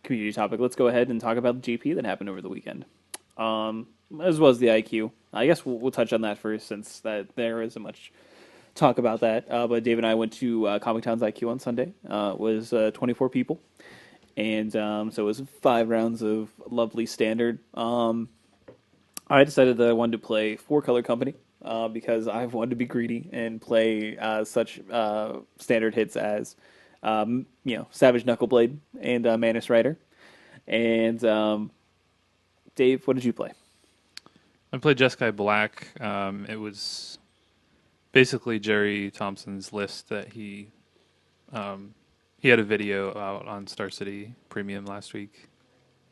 community topic. Let's go ahead and talk about the GP that happened over the weekend, as well as the IQ. I guess we'll touch on that first since that there isn't much talk about that. But Dave and I went to Comic Town's IQ on Sunday. It was 24 people. And so it was 5 rounds of lovely standard. I decided that I wanted to play 4-color company because I've wanted to be greedy and play such standard hits as, Savage Knuckleblade and Manus Rider. And Dave, what did you play? I played Jeskai Black. It was basically Jerry Thompson's list that he had a video out on Star City Premium last week.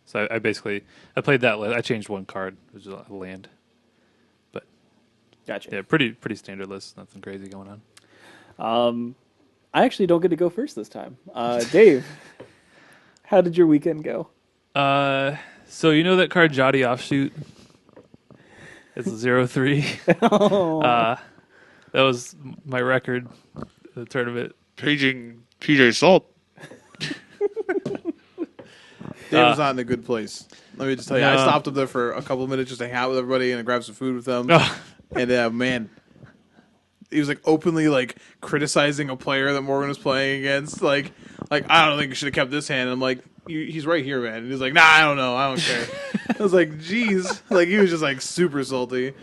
So I basically I played that list. I changed one card, which is a land, but Gotcha. yeah, pretty standard list. Nothing crazy going on. I actually don't get to go first this time. Dave, how did your weekend go? So you know that card Jotty Offshoot? It's 0-3. That was my record in the tournament. Paging PJ Salt. Dave was not in a good place. Let me just tell you, I No. stopped up there for a couple of minutes just to hang out with everybody and grab some food with them. Oh, And man, he was like openly like criticizing a player that Morgan was playing against. Like I don't think you should have kept this hand. And I'm like, he's right here, man. And he's like, nah, I don't know, I don't care. I was like, geez, like he was just like super salty.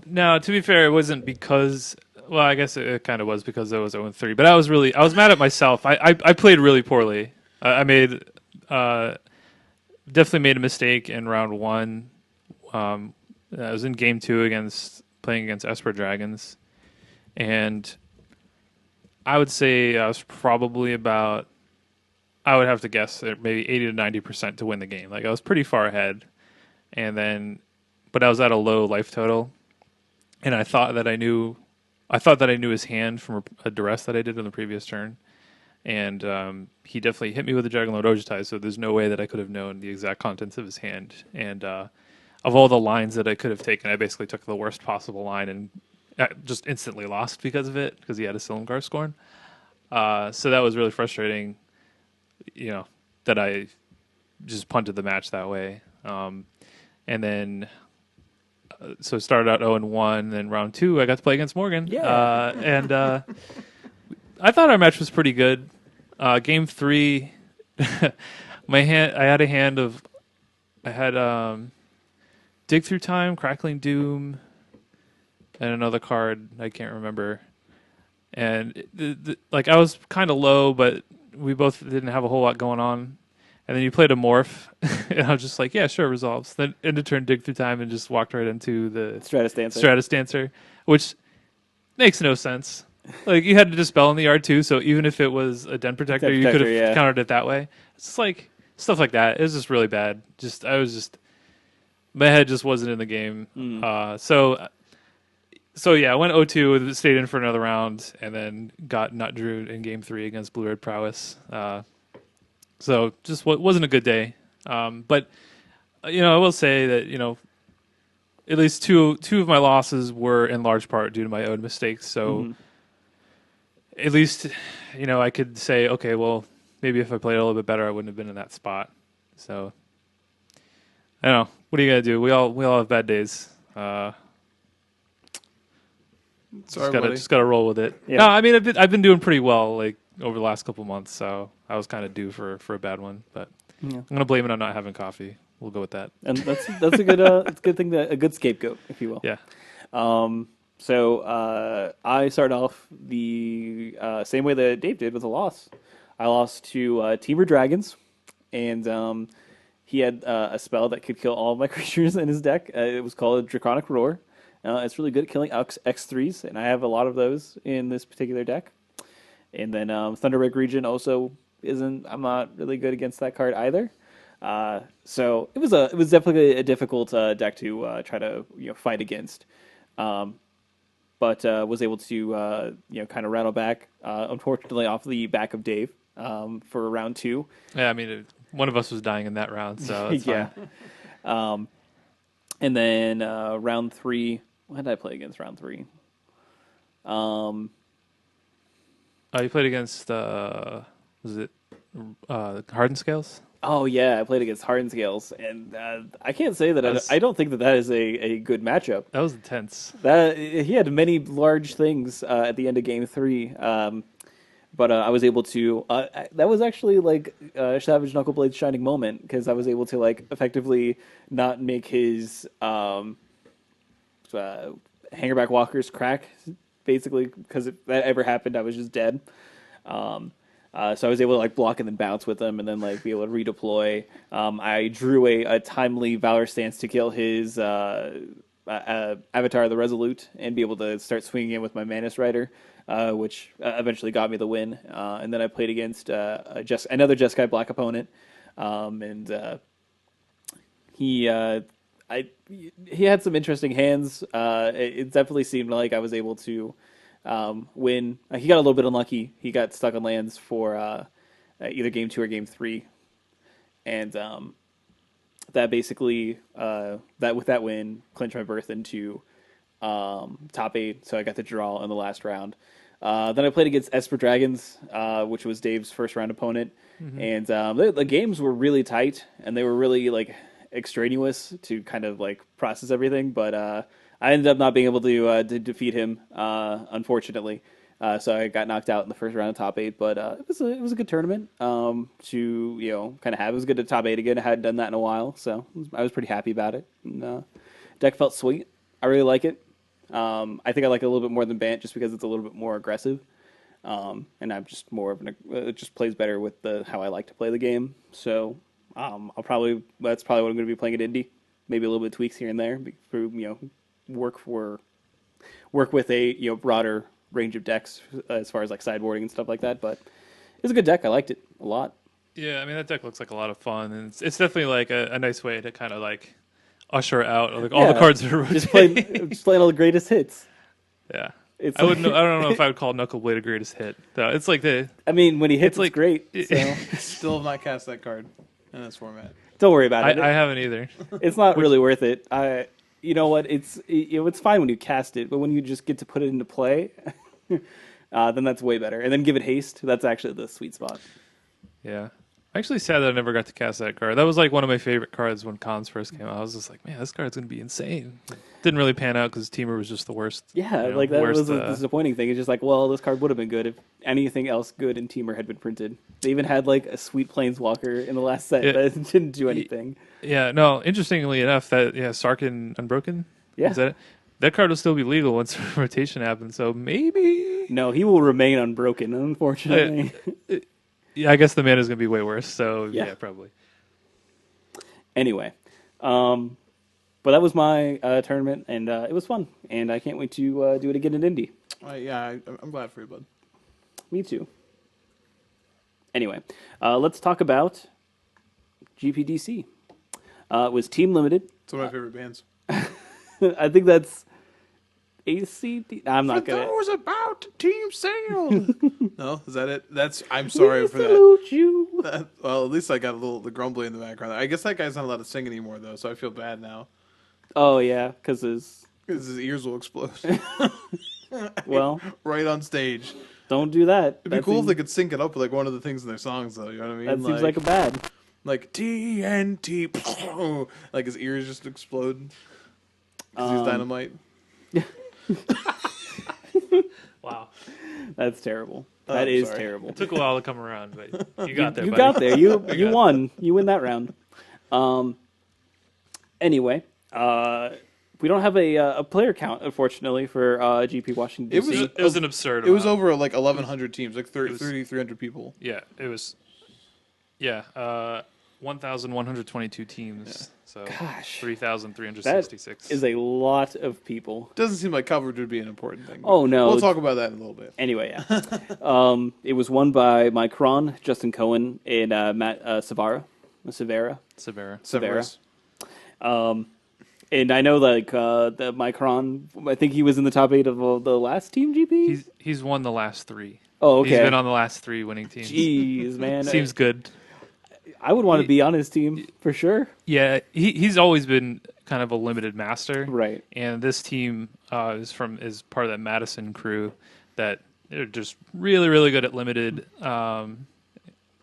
no, to be fair, it wasn't because. Well, I guess it kind of was because I was 0-3. But I was mad at myself. I played really poorly. I made definitely made a mistake in round one. I was in game two playing against Esper Dragons, and I would say I was probably about. I would have to guess maybe 80 to 90% to win the game. Like I was pretty far ahead, but I was at a low life total, and I thought that I knew his hand from a duress that I did on the previous turn, and he definitely hit me with a Dragonlord Ojutai. So there's no way that I could have known the exact contents of his hand. And of all the lines that I could have taken, I basically took the worst possible line and just instantly lost because of it because he had a Silumgar Scorn. So that was really frustrating. That I just punted the match that way. And then, so it started out 0-1. Then round two, I got to play against Morgan. Yeah. And I thought our match was pretty good. Game three, I had a hand of, I had Dig Through Time, Crackling Doom, and another card I can't remember. And I was kind of low, but we both didn't have a whole lot going on. And then you played a morph, and I was just like, yeah, sure, resolves. Then end of turn, Dig Through Time, and just walked right into the Stratus Dancer, which makes no sense. Like, you had to dispel in the R2, so even if it was a Den Protector, you could have countered it that way. It's just like, stuff like that. It was just really bad. My head just wasn't in the game. So yeah, I went 0-2, stayed in for another round, and then got nut drew in game three against Blue Red Prowess. So just wasn't a good day. But I will say that at least two of my losses were in large part due to my own mistakes. So at least I could say, okay, well, maybe if I played a little bit better, I wouldn't have been in that spot. So I don't know. What are you gonna do? We all have bad days. Sorry, buddy. Just gotta roll with it. Yeah. No, I mean I've been doing pretty well like over the last couple months, so I was kind of due for a bad one, but I'm gonna blame it on not having coffee. We'll go with that. And that's a good it's a good thing, a good scapegoat, if you will. Yeah. So I started off the same way that Dave did with a loss. I lost to Teamer Dragons, and he had a spell that could kill all of my creatures in his deck. It was called Draconic Roar. It's really good at killing X3s, and I have a lot of those in this particular deck. And then Thunderbreak Region also isn't. I'm not really good against that card either. So it was definitely a difficult deck to try to fight against. But was able to kind of rattle back. Unfortunately, off the back of Dave for round two. Yeah, I mean one of us was dying in that round, so it's fine. And then round three. What did I play against round three? You played against was it Hardened Scales? Oh yeah, I played against Hardened Scales, and I can't say that I don't think that is a good matchup. That was intense. That he had many large things at the end of game three, but I was able to. That was actually like Savage Knuckleblade's shining moment because I was able to like effectively not make his Hangerback Walkers crack, basically, because if that ever happened, I was just dead. So I was able to like block and then bounce with them, and then like be able to redeploy. I drew a timely Valor Stance to kill his Avatar the Resolute and be able to start swinging in with my Manus Rider, which eventually got me the win. And then I played against another Jeskai Black opponent, and he he had some interesting hands. It definitely seemed like I was able to win. He got a little bit unlucky. He got stuck on lands for either game 2 or game 3, and that basically that with that win clinched my berth into top 8. So I got the draw in the last round. Then I played against Esper Dragons, which was Dave's first round opponent, and the games were really tight and they were really like extraneous to kind of like process everything. But I ended up not being able to defeat him, unfortunately. So I got knocked out in the first round of top 8, but it was a good tournament to kind of have. It was good to top 8 again. I hadn't done that in a while, so I was pretty happy about it. And, deck felt sweet. I really like it. I think I like it a little bit more than Bant just because it's a little bit more aggressive, and I'm just more of it just plays better with how I like to play the game. So that's probably what I'm going to be playing at Indy. Maybe a little bit of tweaks here and there, work with a broader range of decks as far as like sideboarding and stuff like that. But it's a good deck. I liked it a lot. Yeah, I mean that deck looks like a lot of fun, and it's definitely like a nice way to kind of like usher out like all the cards that are just rotating. just playing all the greatest hits. Yeah, It's I wouldn't. I don't know if I would call Knuckle Blade a greatest hit. Though it's like I mean, when he hits, it's like it's great. So Still have not cast that card in this format. don't worry about it. I haven't either. It's not really worth it. You know what? It's fine when you cast it, but when you just get to put it into play, then that's way better. And then give it haste. That's actually the sweet spot. Yeah. I'm actually sad that I never got to cast that card. That was like one of my favorite cards when Cons first came out. I was just like, man, this card's going to be insane. Didn't really pan out because Teamer was just the worst. Yeah, you know, like that worst, was the disappointing thing. It's just like, well, this card would have been good if anything else good in Teamer had been printed. They even had like a sweet Planeswalker in the last set that didn't do anything. Yeah, no, interestingly enough, Sarkin Unbroken, Yeah. is that it? That card will still be legal once rotation happens, so maybe... No, he will remain unbroken, unfortunately. Yeah, I guess the mana is going to be way worse, so yeah probably. Anyway, but that was my tournament, and it was fun, and I can't wait to do it again in Indy. I'm glad for you, bud. Me too. Anyway, let's talk about GPDC. It was team limited. It's one of my favorite bands. I think that's ACD. I'm not For gonna. those about Team Sailed. No, is that it? I'm sorry for that. Salute you. Well, at least I got the grumbly in the background. I guess that guy's not allowed to sing anymore, though, so I feel bad now. Oh yeah, because his Ears will explode. well, Right on stage. don't do that. It'd be cool if they could sync it up with like one of the things in their songs, though. You know what I mean? That seems like a bad. Like TNT. Like his ears just explode because he's dynamite. Wow. That's terrible. Oh, That I'm is sorry. terrible. It took a while to come around, but you got there, You buddy. got there. You won. You win that round. Anyway, we don't have a player count, unfortunately, for GP Washington DC. It was an absurd It was amount. over like 1,100 teams, like 30, was- 300 people. Yeah, it was... 1,122 teams, so Gosh. 3,366. Is a lot of people. Doesn't seem like coverage would be an important thing. Oh, no. We'll talk about that in a little bit. Anyway, yeah. It was won by Mike Cron, Justin Cohen, and Matt Severa. Severa. Severus. And I know like the Mike Cron, I think he was in the top 8 of the last Team GP. He's won the last 3. Oh, okay. He's been on the last 3 winning teams. Jeez, man. Seems good. I would want to be on his team for sure. Yeah, he's always been kind of a limited master, Right. And this team is part of that Madison crew that they're just really really good at limited.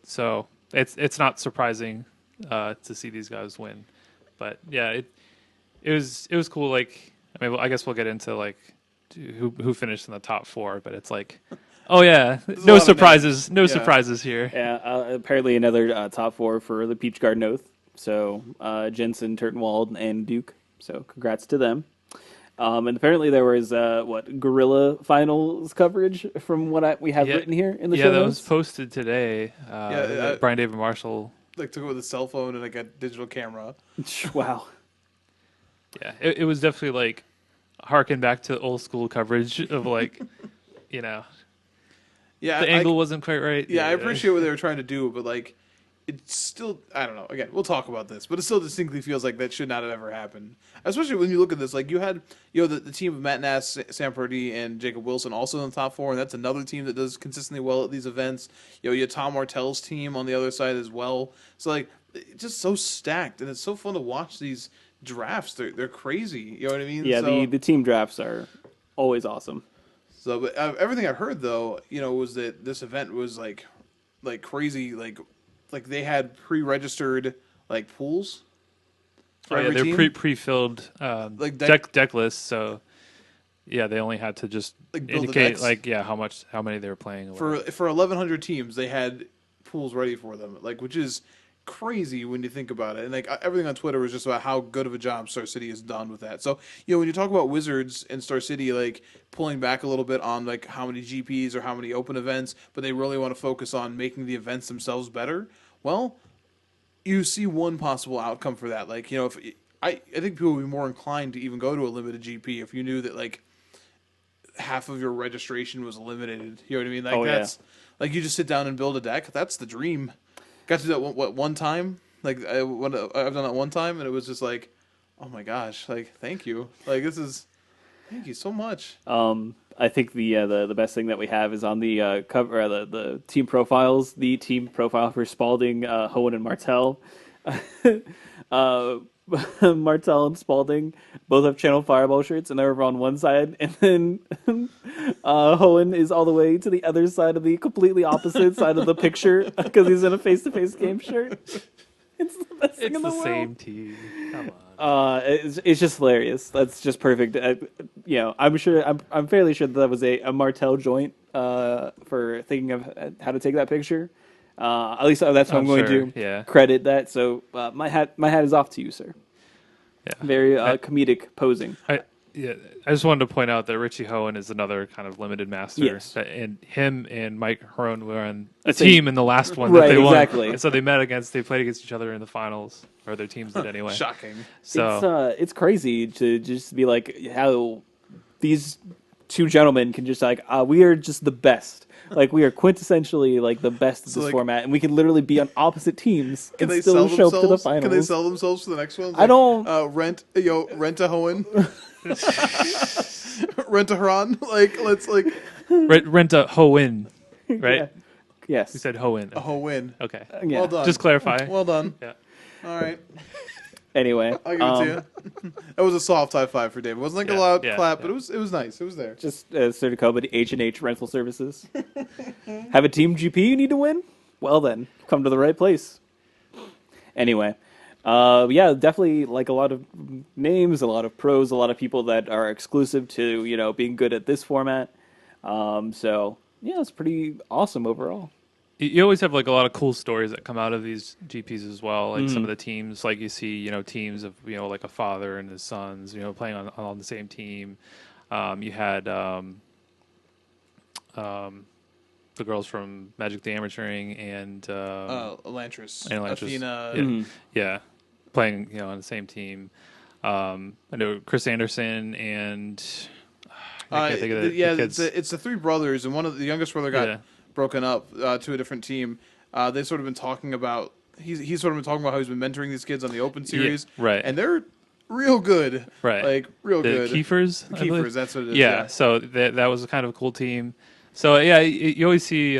So it's not surprising to see these guys win, but yeah, it was cool. Like I mean, I guess we'll get into like who finished in the top 4, but it's like. Oh yeah, no surprises. No surprises here. Yeah, apparently another top 4 for the Peach Garden Oath. So Jensen, Turtenwald, and Duke. So congrats to them. And apparently there was Gorilla Finals coverage from what we have written here in the show Yeah, that notes. was posted today. Brian David Marshall. Like took it with a cell phone and like a digital camera. Wow. Yeah, it was definitely like harken back to old school coverage of like, you know, Yeah, the angle wasn't quite right. I appreciate what they were trying to do, but like, it's still, I don't know. Again, we'll talk about this, but it still distinctly feels like that should not have ever happened. Especially when you look at this, like you had, the team of Matt Nass, Sam Purdy, and Jacob Wilson also in the top four, and that's another team that does consistently well at these events. You had Tom Martell's team on the other side as well. So like, it's just so stacked, and it's so fun to watch these drafts. They're crazy. You know what I mean? Yeah, So, the team drafts are always awesome. so, but everything I've heard though, was that this event was like crazy, like they had pre-registered like pools for Oh yeah, every they're team. pre-filled Like deck lists. So yeah, they only had to just Like, build the indicate decks? like how many they were playing. Or whatever. For 1,100 teams, they had pools ready for them, like which is crazy when you think about it. And like everything on Twitter was just about how good of a job Star City has done with that. So when you talk about Wizards and Star City, like pulling back a little bit on like how many GPs or how many open events, but they really want to focus on making the events themselves better. Well, you see one possible outcome for that. Like if I think people would be more inclined to even go to a limited GP if you knew that like half of your registration was eliminated. You know what I mean? Like Oh, yeah. that's like you just sit down and build a deck. That's the dream. Got to do that one time. Like I've done that one time, and it was just like, oh my gosh! Like thank you. Like thank you so much. I think the best thing that we have is on the cover, the team profiles. The team profile for Spalding, Hohen, and Martell. uh, Martell and Spalding both have Channel Fireball shirts, and they're over on one side, and then Hohen is all the way to the other side of the completely opposite side of the picture because he's in a face-to-face game shirt. It's the best thing It's in the the world. same team. Come on. It's just hilarious. That's just perfect. I'm fairly sure that was a Martell joint for thinking of how to take that picture. At least that's how I'm going sure, to yeah. credit that. So my hat is off to you, sir. Yeah. Very comedic posing. Yeah, I just wanted to point out that Richie Hohen is another kind of limited master. Yes. And him and Mike Heron were on a Same- team in the last one Right, that they won. exactly. And so they played against each other in the finals, or their teams did anyway. Shocking. So It's crazy to just be like how these two gentlemen can just like we are just the best. Like we are quintessentially like the best at So, this like- format, and we can literally be on opposite teams Can and they still sell show up to the themselves? finals. Can they sell themselves for the next one? I don't- rent a Hohen. Rent a Huron. Like let's like rent a Hohen, right? Yeah. Yes. We said Hohen. a Hohen. Okay. Yeah. Well done. Just clarify. Well done. Yeah. All right. Anyway, I'll give it to you. That was a soft high five for David. It wasn't like a Yeah, loud yeah, clap, yeah. but it was nice. It was there. just sort of code H&H Rental Services. Have a team GP you need to win? Well then, come to the right place. Anyway, yeah, definitely like a lot of names, a lot of pros, a lot of people that are exclusive to being good at this format. So yeah, it's pretty awesome overall. You always have like a lot of cool stories that come out of these GPs as well. Like some of the teams, like you see, teams of like a father and his sons, playing on the same team. You had the girls from Magic the Amateuring and Elantris. and Elantris. Athena. yeah, playing on the same team. I know Chris Anderson and I can't think of the kids. It's the three brothers, and one of the youngest brother got Yeah. broken up to a different team. They've sort of been talking about he's sort of been talking about how he's been mentoring these kids on the Open Series, right. And they're real good, Right. Like real the good. Kiefers, I believe? Kiefers, that's what it is. Yeah, so that was kind of a cool team. So yeah, you always see,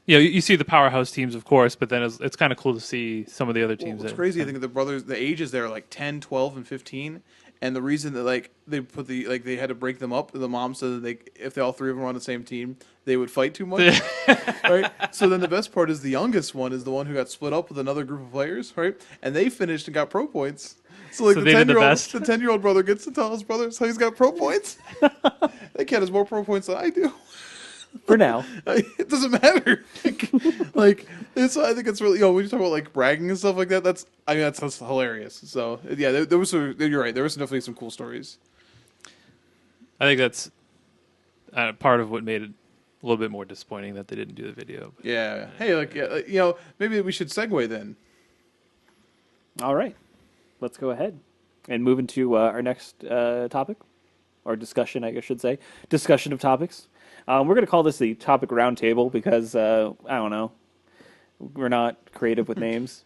you see the powerhouse teams, of course, but then it's kind of cool to see some of the other teams. What's crazy, I think the brothers, the ages there are like 10, 12, and 15. And the reason that like they put they had to break them up, the mom said that if they all three of them were on the same team, they would fight too much, right? So then the best part is the youngest one is the one who got split up with another group of players, right? And they finished and got pro points. So like So the they did the 10-year-old, best? the 10-year-old brother gets to tell his brother how he's got pro points. That kid has more pro points than I do. For now. It doesn't matter. Like it's. I think it's really. When you talk about like bragging and stuff like that, that's hilarious. So yeah, there was. You're right. There was definitely some cool stories. I think that's part of what made it a little bit more disappointing that they didn't do the video. But Yeah. Hey, maybe we should segue then. All right, let's go ahead. and move into our next topic, or discussion, I guess I should say. Discussion of topics. We're going to call this the topic roundtable because, I don't know, we're not creative with names.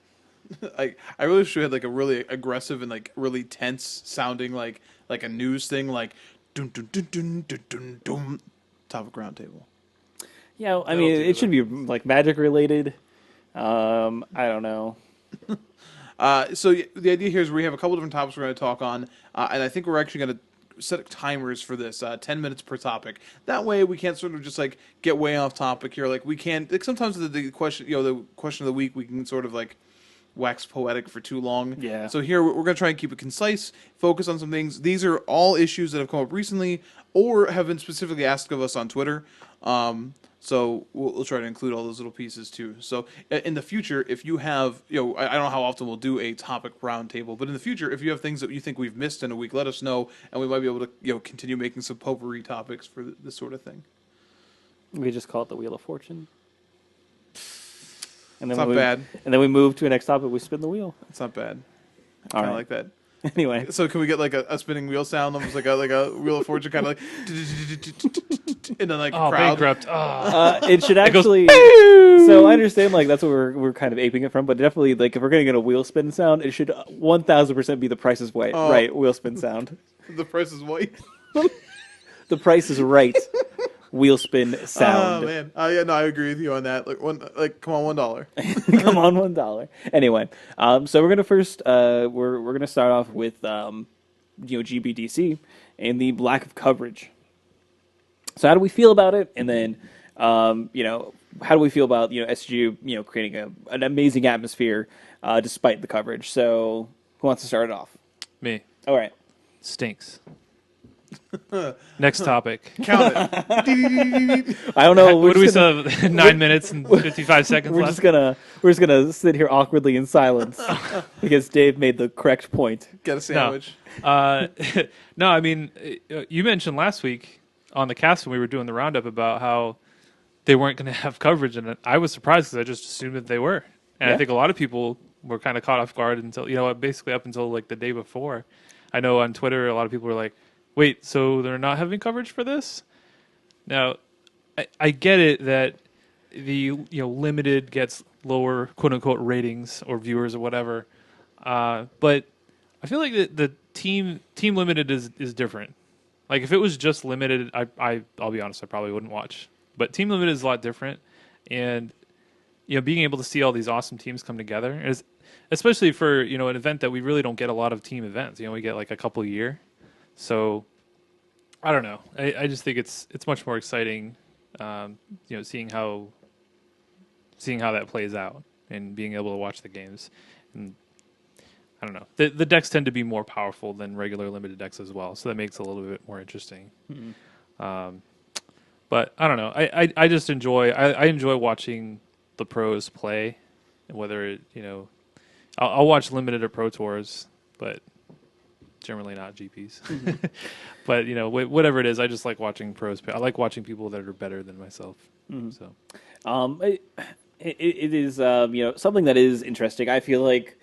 I really wish we had like a really aggressive and like really tense sounding like a news thing like dun dun dun dun dun dun dun topic roundtable. Yeah, I That'll mean, do it should it. be like magic related. I don't know. So the idea here is we have a couple different topics we're going to talk on, and I think we're actually going to set timers for this, 10 minutes per topic. That way we can't sort of just like get way off topic here. Like we can't, like sometimes the question, the question of the week, we can sort of like wax poetic for too long. Yeah. So here we're going to try and keep it concise, focus on some things. These are all issues that have come up recently or have been specifically asked of us on Twitter. So we'll try to include all those little pieces too. So in the future, if you have, I don't know how often we'll do a topic roundtable, but in the future, if you have things that you think we've missed in a week, let us know, and we might be able to, continue making some potpourri topics for this sort of thing. We just call it the Wheel of Fortune. And It's then not bad. And then we move to the next topic. We spin the wheel. It's not bad. I All kind of right. like that. Anyway, So can we get like a spinning wheel sound, almost like a Wheel of Fortune, kind of like, and then like Oh, crowd. bankrupt. it should goes, actually. So I understand like that's what we're kind of aping it from, but definitely like if we're gonna get a wheel spin sound, it should 1000% be the Price is Right. Oh. Right, wheel spin sound. The Price is White. The Price is Right. Wheel spin sound. Oh man, yeah, no, I agree with you on that. Come on, $1. Come on, $1. Anyway, so we're gonna first we're gonna start off with GPDC and the lack of coverage. So how do we feel about it? And then how do we feel about SGU creating an amazing atmosphere despite the coverage? So who wants to start it off? Me. All right. Stinks. Next topic. Count it. I don't know. What do we just gonna- still have? 9 minutes and 55 seconds We're left. just gonna sit here awkwardly in silence because Dave made the correct point. Get a sandwich. No, I mean, you mentioned last week on the cast when we were doing the roundup about how they weren't going to have coverage, and I was surprised because I just assumed that they were. And Yeah. I think a lot of people were kind of caught off guard until, basically up until like the day before. I know on Twitter, a lot of people were like, wait, so they're not having coverage for this? Now, I get it that the limited gets lower quote unquote ratings or viewers or whatever, but I feel like the team limited is different. Like if it was just limited, I'll be honest, I probably wouldn't watch. But team limited is a lot different, and being able to see all these awesome teams come together is, especially for an event that we really don't get a lot of team events. We get like a couple a year. So, I don't know. I just think it's much more exciting, seeing how that plays out and being able to watch the games. And I don't know. The decks tend to be more powerful than regular limited decks as well, so that makes it a little bit more interesting. Mm-hmm. But I don't know. I just enjoy. I enjoy watching the pros play, and whether I'll watch limited or pro tours, but generally not GPs. Mm-hmm. But whatever it is, I just like watching pros play. I like watching people that are better than myself. Mhm. So It is something that is interesting. I feel like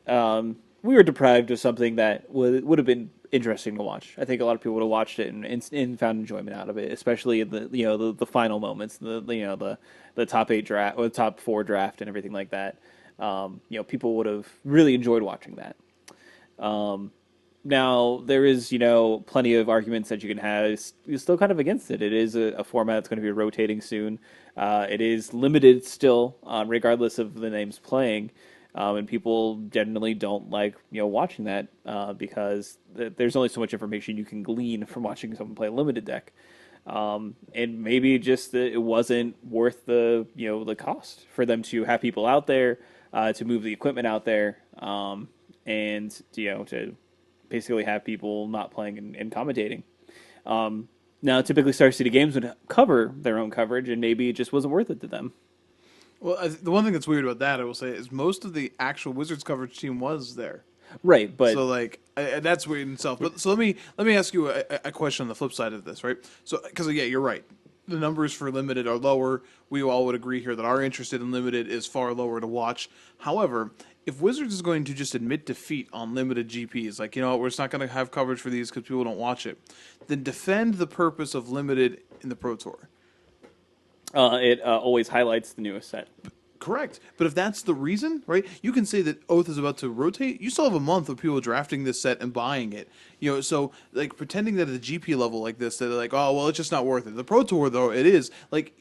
we were deprived of something that would have been interesting to watch. I think a lot of people would have watched it and found enjoyment out of it, especially in the final moments, the top 8 draft or the top 4 draft and everything like that. People would have really enjoyed watching that. Now there is plenty of arguments that you can have. You're still kind of against it. It is a format that's going to be rotating soon. It is limited still, regardless of the names playing. And people generally don't like watching that because there's only so much information you can glean from watching someone play a limited deck, and maybe just that it wasn't worth the cost for them to have people out there to move the equipment out there, and to basically have people not playing and commentating. Now, typically, Star City Games would cover their own coverage, and maybe it just wasn't worth it to them. Well, the one thing that's weird about that, I will say, is most of the actual Wizards coverage team was there. Right, but So that's weird in itself. But so let me ask you a question on the flip side of this, right? So because you're right. the numbers for limited are lower. We all would agree here that our interest in limited is far lower to watch. However, if Wizards is going to just admit defeat on limited GPs, like, you know what, we're just not going to have coverage for these because people don't watch it, then defend the purpose of limited in the Pro Tour. It always highlights the newest set. Correct. But if that's the reason, right, you can say that Oath is about to rotate. You still have a month of people drafting this set and buying it. You know, so like pretending that at the GP level like this, that they're like, oh, well, it's just not worth it. The Pro Tour, though, it is. Like,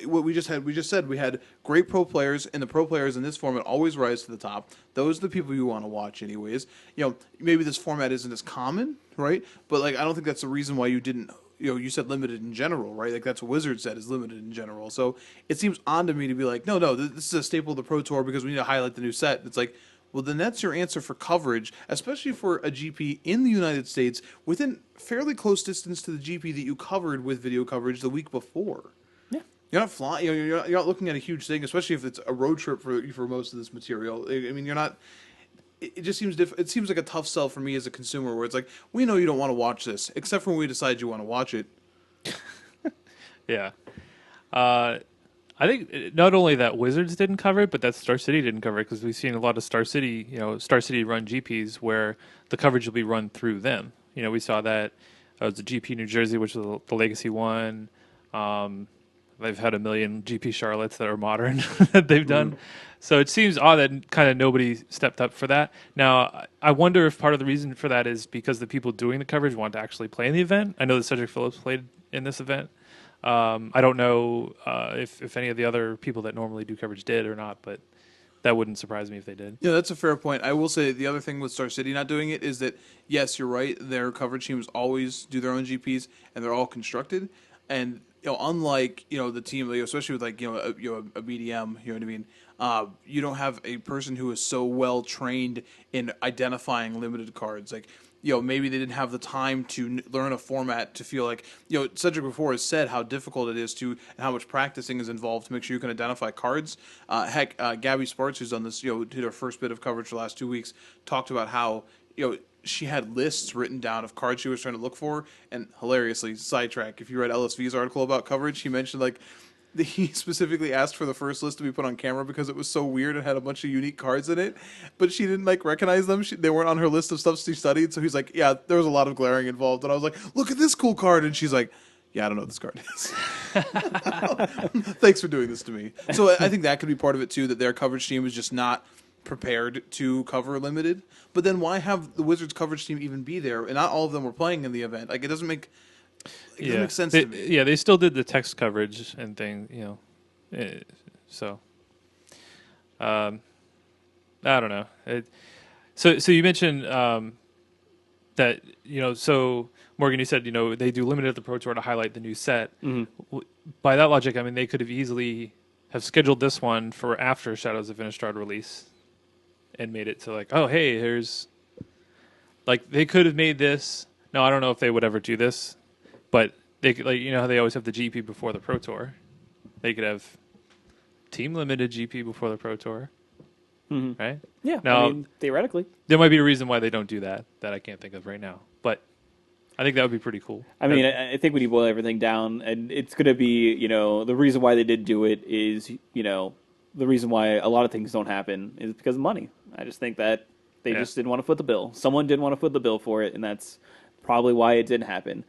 what we just said we had great pro players, and the pro players in this format always rise to the top. Those are the people you want to watch, anyways. You know, maybe this format isn't as common, right? But like, I don't think that's the reason why you didn't. You know, you said limited in general, right? Like that's what Wizard said is limited in general. So it seems odd to me to be like, no, this is a staple of the Pro Tour because we need to highlight the new set. It's like, well, then that's your answer for coverage, especially for a GP in the United States within fairly close distance to the GP that you covered with video coverage the week before. Yeah. You're not flying. You know, you're not looking at a huge thing, especially if it's a road trip for most of this material. I mean, you're not. It just seems it seems like a tough sell for me as a consumer, where it's like, we know you don't want to watch this, except for when we decide you want to watch it. Yeah. I think not only that Wizards didn't cover it, but that Star City didn't cover it, because we've seen a lot of Star City run GPs where the coverage will be run through them. You know, we saw that it was the GP New Jersey, which was the Legacy one. They've had a million GP Charlottes that are modern that they've done. So it seems odd that kind of nobody stepped up for that. Now, I wonder if part of the reason for that is because the people doing the coverage want to actually play in the event. I know that Cedric Phillips played in this event. I don't know if any of the other people that normally do coverage did or not, but that wouldn't surprise me if they did. Yeah, that's a fair point. I will say the other thing with Star City not doing it is that, yes, you're right, their coverage teams always do their own GPs, and they're all constructed. And, you know, unlike, you know, the team, especially with like, a BDM, you know what I mean? You don't have a person who is so well trained in identifying limited cards. Like, you know, maybe they didn't have the time to learn a format to feel like, you know, Cedric before has said how difficult it is to, and how much practicing is involved to make sure you can identify cards. Gabby Sparks, who's done this, you know, did her first bit of coverage the last 2 weeks, talked about how, you know, she had lists written down of cards she was trying to look for. And hilariously, sidetrack, if you read LSV's article about coverage, he mentioned like, he specifically asked for the first list to be put on camera because it was so weird and had a bunch of unique cards in it, but she didn't like recognize them. They weren't on her list of stuff she studied. So he's like, yeah, there was a lot of glaring involved. And I was like, look at this cool card. And she's like, yeah, I don't know what this card is. Thanks for doing this to me. So I think that could be part of it too, that their coverage team is just not prepared to cover limited. But then why have the Wizards coverage team even be there? And not all of them were playing in the event. Like, it doesn't make sense to me. Yeah, they still did the text coverage and thing, you know. So, I don't know. So you mentioned that, you know, so Morgan, you said, you know, they do limited at the Pro Tour to highlight the new set. Mm-hmm. By that logic, I mean, they could have easily have scheduled this one for after Shadows of Innistrad release and made it to like, oh, hey, here's, like, they could have made this. No, I don't know if they would ever do this. But they could, like, you know how they always have the GP before the Pro Tour. They could have team limited GP before the Pro Tour, right? Yeah. Now, I mean, theoretically, there might be a reason why they don't do that I can't think of right now. But I think that would be pretty cool. I mean, I think when you boil everything down, and it's going to be, you know, the reason why they did do it is, you know, the reason why a lot of things don't happen is because of money. I just think that they just didn't want to foot the bill. Someone didn't want to foot the bill for it, and that's probably why it didn't happen.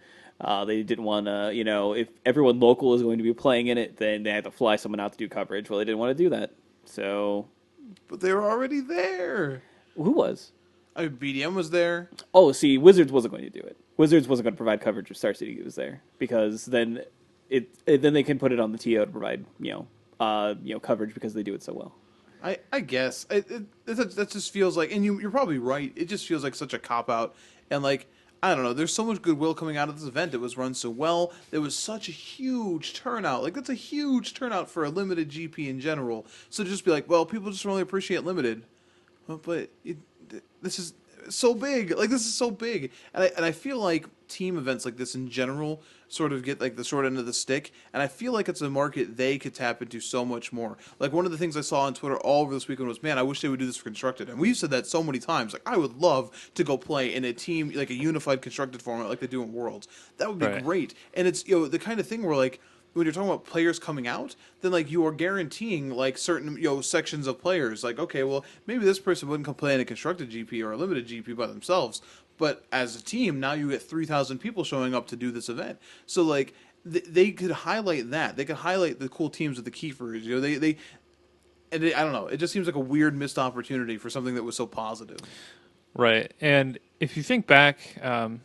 They didn't want to, you know, if everyone local is going to be playing in it, then they have to fly someone out to do coverage. Well, they didn't want to do that. So. But they were already there. Who was? I mean, BDM was there. Oh, see, Wizards wasn't going to do it. Wizards wasn't going to provide coverage if Star City was there, because then then they can put it on the TO to provide, you know, coverage because they do it so well. I guess. That just feels like, and you're probably right, it just feels like such a cop-out. And like, I don't know, there's so much goodwill coming out of this event. It was run so well. There was such a huge turnout. Like, that's a huge turnout for a limited GP in general. So to just be like, well, people just really appreciate limited. But this is so big. Like, this is so big. And I feel like team events like this in general sort of get like the short end of the stick, and I feel like it's a market they could tap into so much more. Like, one of the things I saw on Twitter all over this weekend was, man, I wish they would do this for constructed. And we've said that so many times. Like, I would love to go play in a team, like a unified constructed format like they do in Worlds. That would be great. And it's, you know, the kind of thing where, like, when you're talking about players coming out, then like you are guaranteeing like certain sections of players. Like, okay, well maybe this person wouldn't come play in a constructed GP or a limited GP by themselves, but as a team, now you get 3,000 people showing up to do this event. So like they could highlight that. They could highlight the cool teams with the Kiefers. I don't know. It just seems like a weird missed opportunity for something that was so positive. Right. And if you think back, there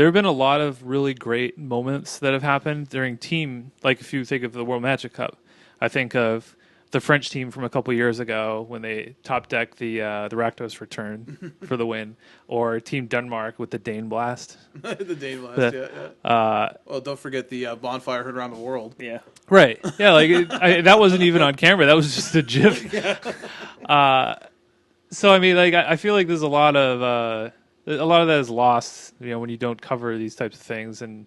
have been a lot of really great moments that have happened during team. Like if you think of the World Magic Cup, I think of the French team from a couple years ago when they top decked the Rakdos return for the win, or Team Denmark with the Dane Blast. The Dane Blast, well, don't forget the bonfire heard around the world. Yeah. Right. Yeah. That wasn't even on camera. That was just a GIF. So I mean, like I feel like there's a lot of that is lost, when you don't cover these types of things, and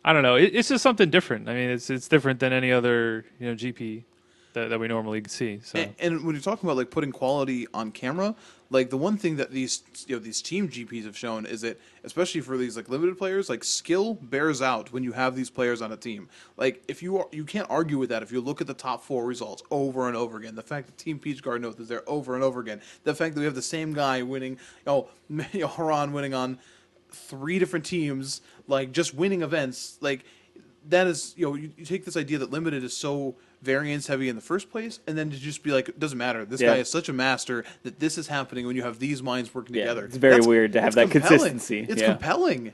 I don't know. It's just something different. I mean, it's different than any other GP that we normally see. So and when you're talking about like putting quality on camera, like the one thing that these team GPs have shown is that, especially for these like limited players, like skill bears out when you have these players on a team. Like if you can't argue with that if you look at the top 4 results over and over again. The fact that Team Peach Guard Note is there over and over again. The fact that we have the same guy winning, Haran winning on 3 different teams, like just winning events, like that is, you take this idea that limited is so variance heavy in the first place, and then to just be like, it doesn't matter. This guy is such a master that this is happening when you have these minds working together. It's very weird to have that consistency. It's compelling.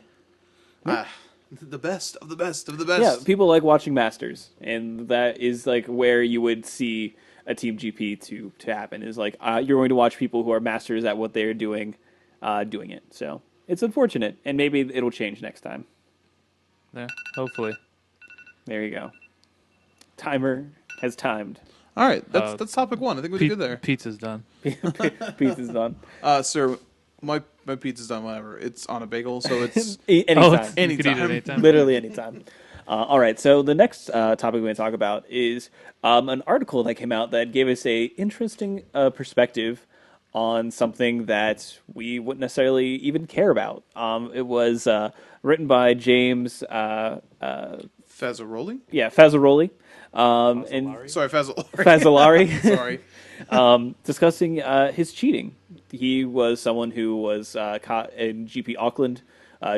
The best of the best of the best. Yeah, people like watching Masters, and that is like where you would see a team GP to happen. Is like you're going to watch people who are masters at what they're doing it. So it's unfortunate, and maybe it'll change next time. yeah, hopefully. There you go. Timer has timed. All right, that's topic 1. I think we did good there. Pizza's done. Pizza's done. Sir, my pizza's done whenever. It's on a bagel, so it's Anytime. You could eat it anytime. Literally anytime. All right, so the next topic we're going to talk about is an article that came out that gave us a interesting perspective on something that we wouldn't necessarily even care about. It was written by James Fazzaroli? Yeah, Fazzaroli. And Sorry, Fazzolari. Sorry. Discussing his cheating. He was someone who was caught in GP Auckland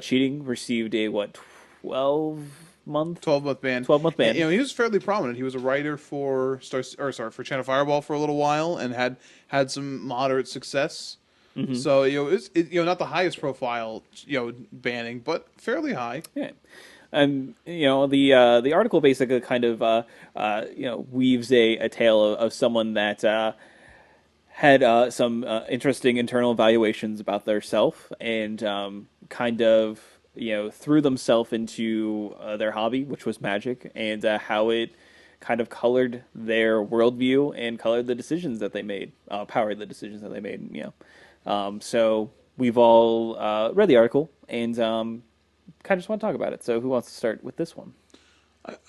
cheating, received a 12-month 12-month ban. 12-month ban. And, he was fairly prominent. He was a writer for for Channel Fireball for a little while and had some moderate success. Mm-hmm. So it's not the highest profile banning, but fairly high. Yeah. And the article basically kind of weaves a tale of someone that had some interesting internal evaluations about their self and kind of threw themselves into their hobby, which was magic, and how it kind of colored their worldview and colored the decisions that they made, powered the decisions that they made. So we've all read the article and kind of just want to talk about it. So who wants to start with this one?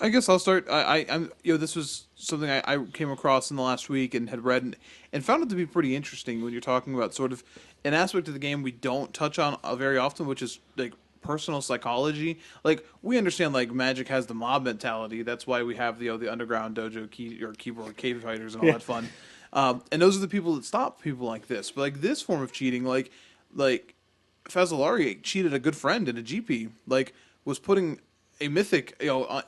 I guess I'll start. I'm this was something I came across in the last week and had read and found it to be pretty interesting when you're talking about sort of an aspect of the game we don't touch on very often, which is like personal psychology. Like we understand like Magic has the mob mentality. That's why we have the underground dojo keyboard cave fighters and all that fun. And those are the people that stop people like this. But like this form of cheating, like Fazzolari cheated a good friend in a GP. Like was putting a mythic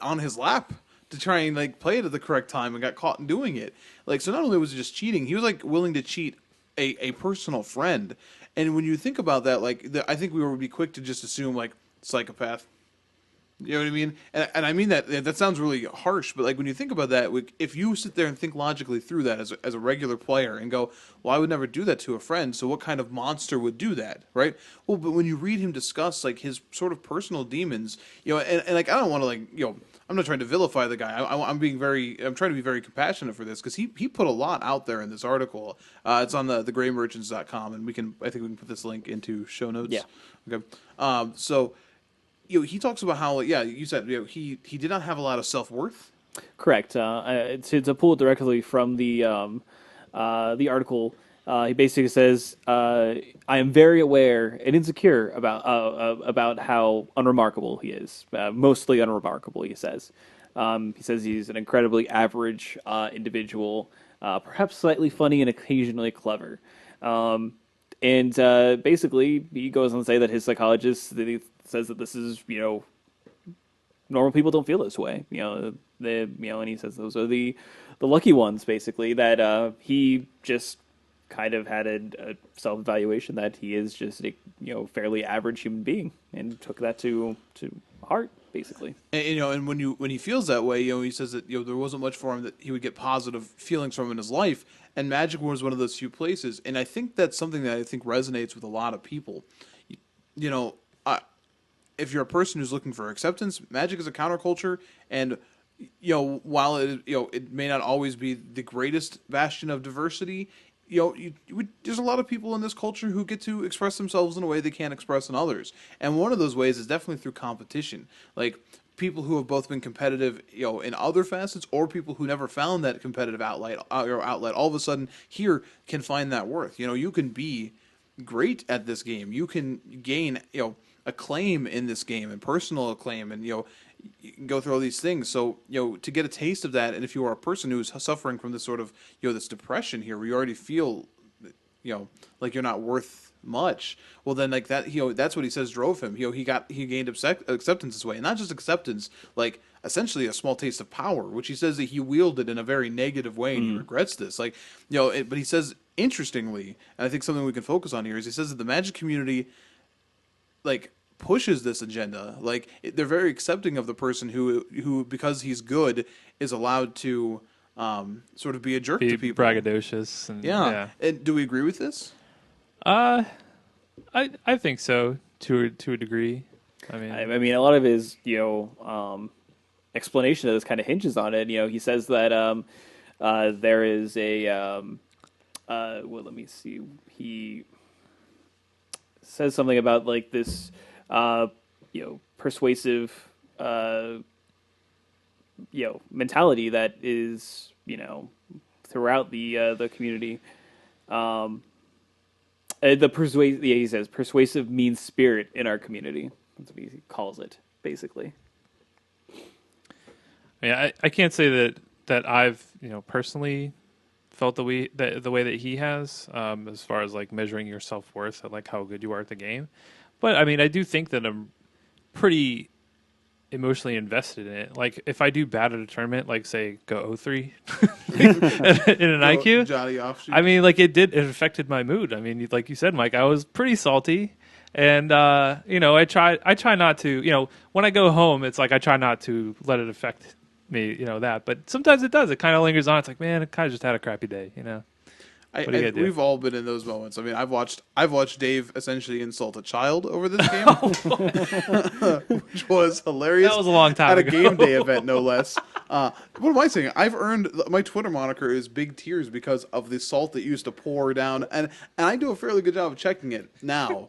on his lap to try and like play it at the correct time and got caught in doing it. Like so, not only was it just cheating, he was like willing to cheat a personal friend. And when you think about that, like I think we would be quick to just assume like psychopath. You know what I mean? And I mean that sounds really harsh, but like when you think about that, if you sit there and think logically through that as a regular player and go, well, I would never do that to a friend, so what kind of monster would do that, right? Well, but when you read him discuss like his sort of personal demons, and like I don't want to like I'm not trying to vilify the guy. I'm trying to be very compassionate for this because he put a lot out there in this article. It's on the graymerchants.com, and I think we can put this link into show notes. Yeah. Okay. So. He talks about how, you said he did not have a lot of self-worth. Correct. To pull it directly from the article, He basically says, "I am very aware and insecure about how unremarkable he is. Mostly unremarkable," he says. He says he's an incredibly average individual, perhaps slightly funny and occasionally clever. Um, and basically, he goes on to say that his psychologist that he says that this is, normal people don't feel this way. And he says those are the lucky ones, basically. That he just kind of had a self evaluation that he is just a fairly average human being, and took that to heart, basically. And when he feels that way, he says that there wasn't much for him that he would get positive feelings from in his life, and Magic was one of those few places. And I think that's something that I think resonates with a lot of people. You know, if you're a person who's looking for acceptance, Magic is a counterculture, and while it may not always be the greatest bastion of diversity, there's a lot of people in this culture who get to express themselves in a way they can't express in others, and one of those ways is definitely through competition. Like people who have both been competitive, in other facets, or people who never found that competitive outlet, all of a sudden here can find that worth. You can be great at this game. You can gain, acclaim in this game and personal acclaim, and you can go through all these things. So to get a taste of that, and if you are a person who is suffering from this sort of this depression here, where you already feel like you're not worth much, well then like that that's what he says drove him. He gained acceptance this way, and not just acceptance, like essentially a small taste of power, which he says that he wielded in a very negative way, and he regrets this. Like but he says, interestingly, and I think something we can focus on here is he says that the Magic community like pushes this agenda. Like they're very accepting of the person who because he's good is allowed to sort of be a jerk Be to people. braggadocious. And, Yeah. And do we agree with this? I think so to a degree. I mean, I mean, a lot of his explanation of this kind of hinges on it. He says that there is a well, let me see. He says something about like this persuasive mentality that is throughout the community. He says persuasive mean spirit in our community. That's what he calls it, basically. I can't say that I've personally felt the way that he has, as far as like measuring your self-worth at like how good you are at the game. But I mean, I do think that I'm pretty emotionally invested in it. Like if I do bad at a tournament, like say go 0-3 in an IQ, Johnny offshoot. I mean, like it affected my mood. I mean, like you said, Mike, I was pretty salty, and I try not to, when I go home, it's like I try not to let it affect me, that. But sometimes it does. It kind of lingers on. It's like, man, I kind of just had a crappy day, We've all been in those moments. I mean, I've watched Dave essentially insult a child over this game, which was hilarious. That was a long time at ago. a game day event, no less. What am I saying? I've earned my Twitter moniker is Big Tears because of the salt that used to pour down, and I do a fairly good job of checking it now.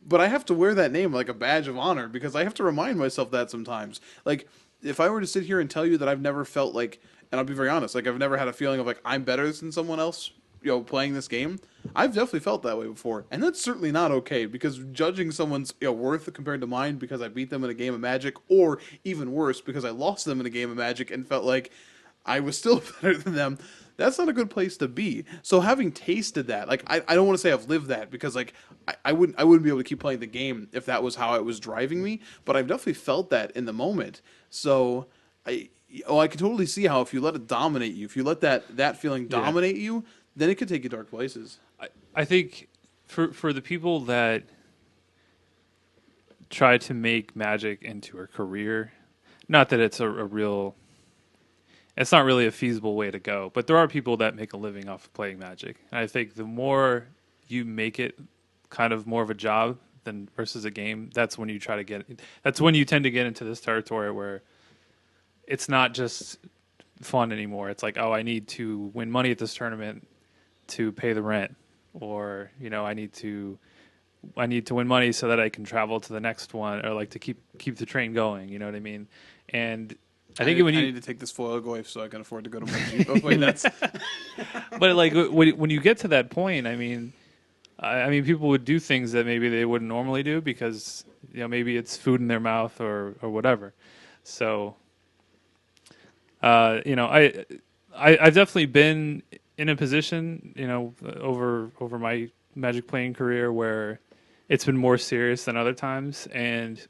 But I have to wear that name like a badge of honor because I have to remind myself that sometimes. Like, if I were to sit here and tell you that I've never felt like, and I'll be very honest, like I've never had a feeling of like I'm better than someone else, playing this game, I've definitely felt that way before, and that's certainly not okay. Because judging someone's worth compared to mine because I beat them in a game of Magic, or even worse, because I lost them in a game of Magic and felt like I was still better than them, that's not a good place to be. So having tasted that, like I don't want to say I've lived that because like I wouldn't be able to keep playing the game if that was how it was driving me, but I've definitely felt that in the moment. So I can totally see how if you let it dominate you, if you let that feeling dominate you, then it could take you dark places. I think for the people that try to make Magic into a career, not that it's it's not really a feasible way to go, but there are people that make a living off of playing Magic. And I think the more you make it kind of more of a job than versus a game, that's when you tend to get into this territory where it's not just fun anymore. It's like, oh, I need to win money at this tournament to pay the rent, or I need to win money so that I can travel to the next one, or like to keep the train going. You know what I mean? And I think when I you, need to take this foil away so I can afford to go to my Jeep. Oh, wait, that's but like when you get to that point, I mean, people would do things that maybe they wouldn't normally do because maybe it's food in their mouth or whatever. So, I've definitely been in a position, over my Magic playing career where it's been more serious than other times, and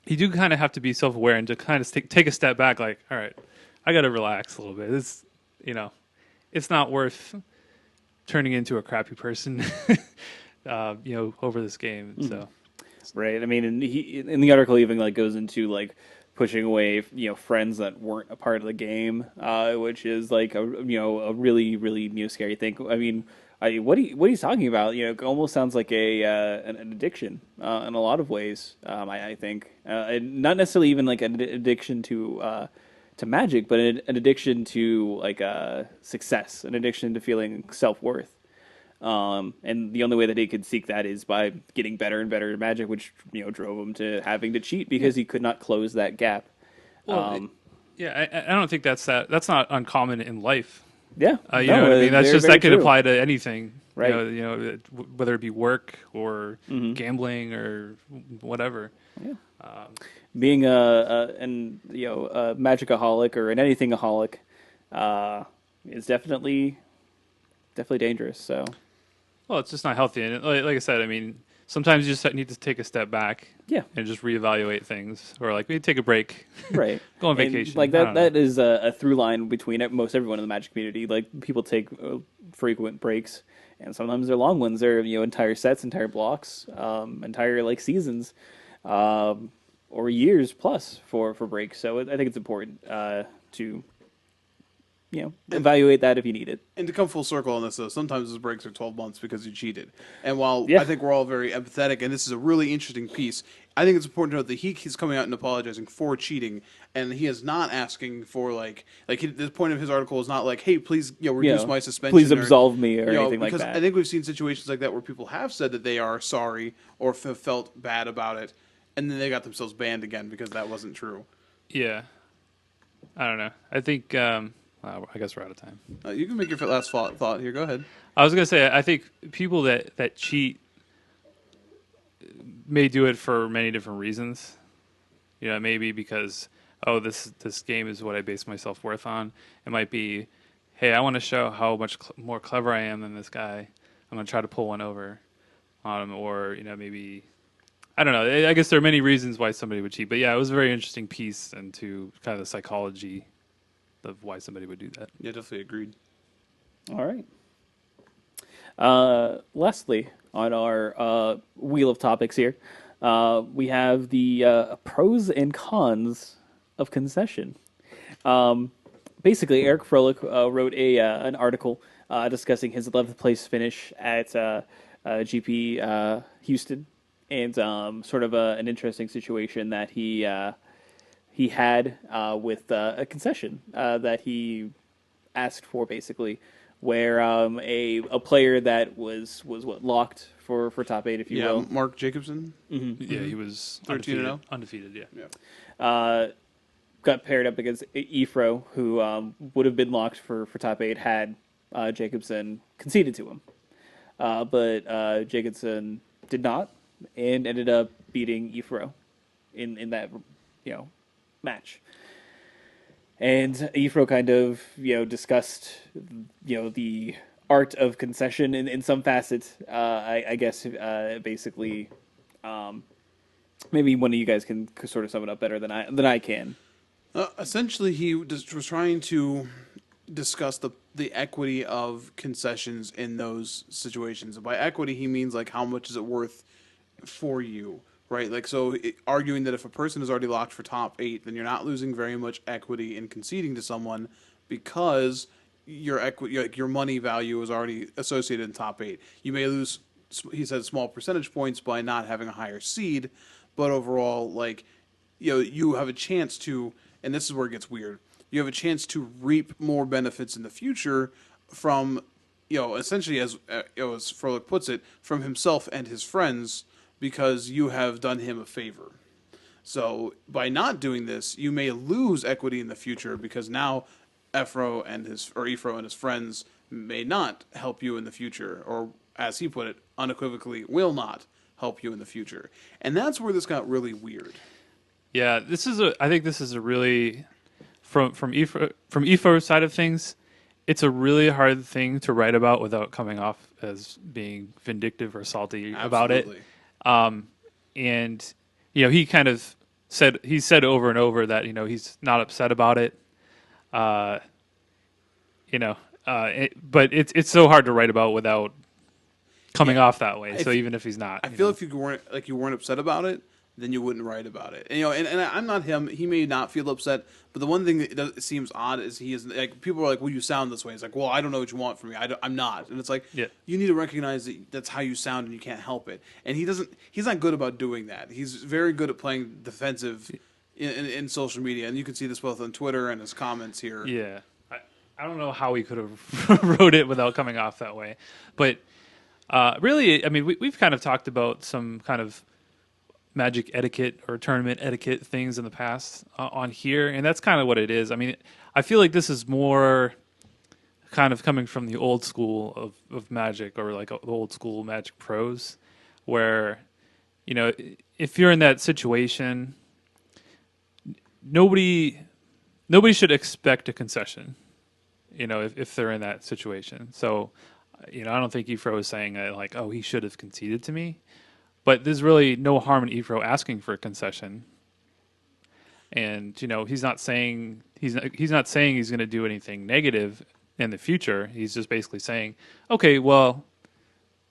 you do kind of have to be self-aware and to kind of take a step back. Like, all right, I got to relax a little bit. You know, it's not worth turning into a crappy person, over this game. So, Right. I mean, and he in the article even like goes into like pushing away friends that weren't a part of the game, which is like a really scary thing. I mean, what he's talking about, it almost sounds like an addiction in a lot of ways. I think, and not necessarily even like an addiction to magic, but an addiction to like success, an addiction to feeling self worth. And the only way that he could seek that is by getting better and better at magic, which drove him to having to cheat because he could not close that gap. well, Um, yeah, I don't think that's not uncommon in life. yeah, You know what I mean? That's very, just very that could true. apply to anything. Right. Whether it be work or Mm-hmm. gambling or whatever. Being a magicaholic or an anythingaholic is definitely dangerous. So Well, it's just not healthy. And like I said, I mean, sometimes you just need to take a step back yeah, and just reevaluate things, or like maybe take a break, right. go on And vacation. like I don't know. that is a through line between most everyone in the magic community. Like people take frequent breaks, and sometimes they're long ones. They're entire sets, entire blocks, entire like seasons, or years plus for breaks. So I think it's important to evaluate that if you need it. and to come full circle on this though. Sometimes those breaks are 12 months because you cheated. And while Yeah. I think we're all very empathetic, and this is a really interesting piece, I think it's important to note that he's coming out and apologizing for cheating, and he is not asking for the point of his article is not like, hey, please reduce my suspension. Please or, absolve me or anything like because that. I think we've seen situations like that where people have said that they are sorry or felt bad about it, and then they got themselves banned again because that wasn't true. Yeah, I don't know. I think I guess we're out of time. You can make your last thought here. Go ahead. I was gonna say I think people that cheat may do it for many different reasons. Maybe because this game is what I base my self worth on. It might be, hey, I want to show how much more clever I am than this guy. I'm gonna try to pull one over on him, or maybe I don't know. I guess there are many reasons why somebody would cheat, but yeah, it was a very interesting piece into kind of the psychology of why somebody would do that. Yeah, definitely agreed. All right. Lastly, on our wheel of topics here, we have the pros and cons of concession. Basically, Eric Froelich wrote an article discussing his 11th place finish at GP Houston, and sort of an interesting situation that he had with a concession that he asked for, basically, where a player that was what locked for top eight, if you Yeah, will, Mark Jacobson. Yeah, he was 13-0? undefeated. Yeah. Yeah. Got paired up against Efro, who would have been locked for top eight had Jacobson conceded to him. But Jacobson did not, and ended up beating Efro in that match. And Efro kind of discussed the art of concession in some facets. I guess basically, maybe one of you guys can sort of sum it up better than I can. Essentially, he just was trying to discuss the equity of concessions in those situations. And by equity, he means like how much is it worth for you, right? Like arguing that if a person is already locked for top eight, then you're not losing very much equity in conceding to someone because your equity, like your money value, is already associated in top eight. You may lose, he said, small percentage points by not having a higher seed, but overall, like you have a chance to. And this is where it gets weird. You have a chance to reap more benefits in the future from, essentially, as Froelich puts it, from himself and his friends because you have done him a favor. So by not doing this, you may lose equity in the future because now Ifro and his friends may not help you in the future, or as he put it, unequivocally will not help you in the future. And that's where this got really weird. Yeah, I think this is a really from Efo's side of things, it's a really hard thing to write about without coming off as being vindictive or salty about it. Absolutely. And he kind of said over and over that he's not upset about it. Uh, but it's so hard to write about without coming off that way. So even if he's not, I feel if you weren't upset about it, then you wouldn't write about it. And I'm not him. He may not feel upset, but the one thing that seems odd is he is like, people are like, "Well, you sound this way." It's like, "Well, I don't know what you want from me. I'm not." And it's like, yeah. you need to recognize that that's how you sound, and you can't help it. And he's not good about doing that. He's very good at playing defensive in social media, and you can see this both on Twitter and his comments here. Yeah, I don't know how he could have wrote it without coming off that way, but really, I mean, we've kind of talked about some kind of Magic etiquette or tournament etiquette things in the past on here, and that's kind of what it is. I mean, I feel like this is more kind of coming from the old school of Magic, or like the old school Magic pros, where if you're in that situation, nobody should expect a concession. If they're in that situation. So, I don't think Ifro is saying that like, oh, he should have conceded to me. But there's really no harm in Ifro asking for a concession. And, he's not saying he's going to do anything negative in the future. He's just basically saying, okay, well,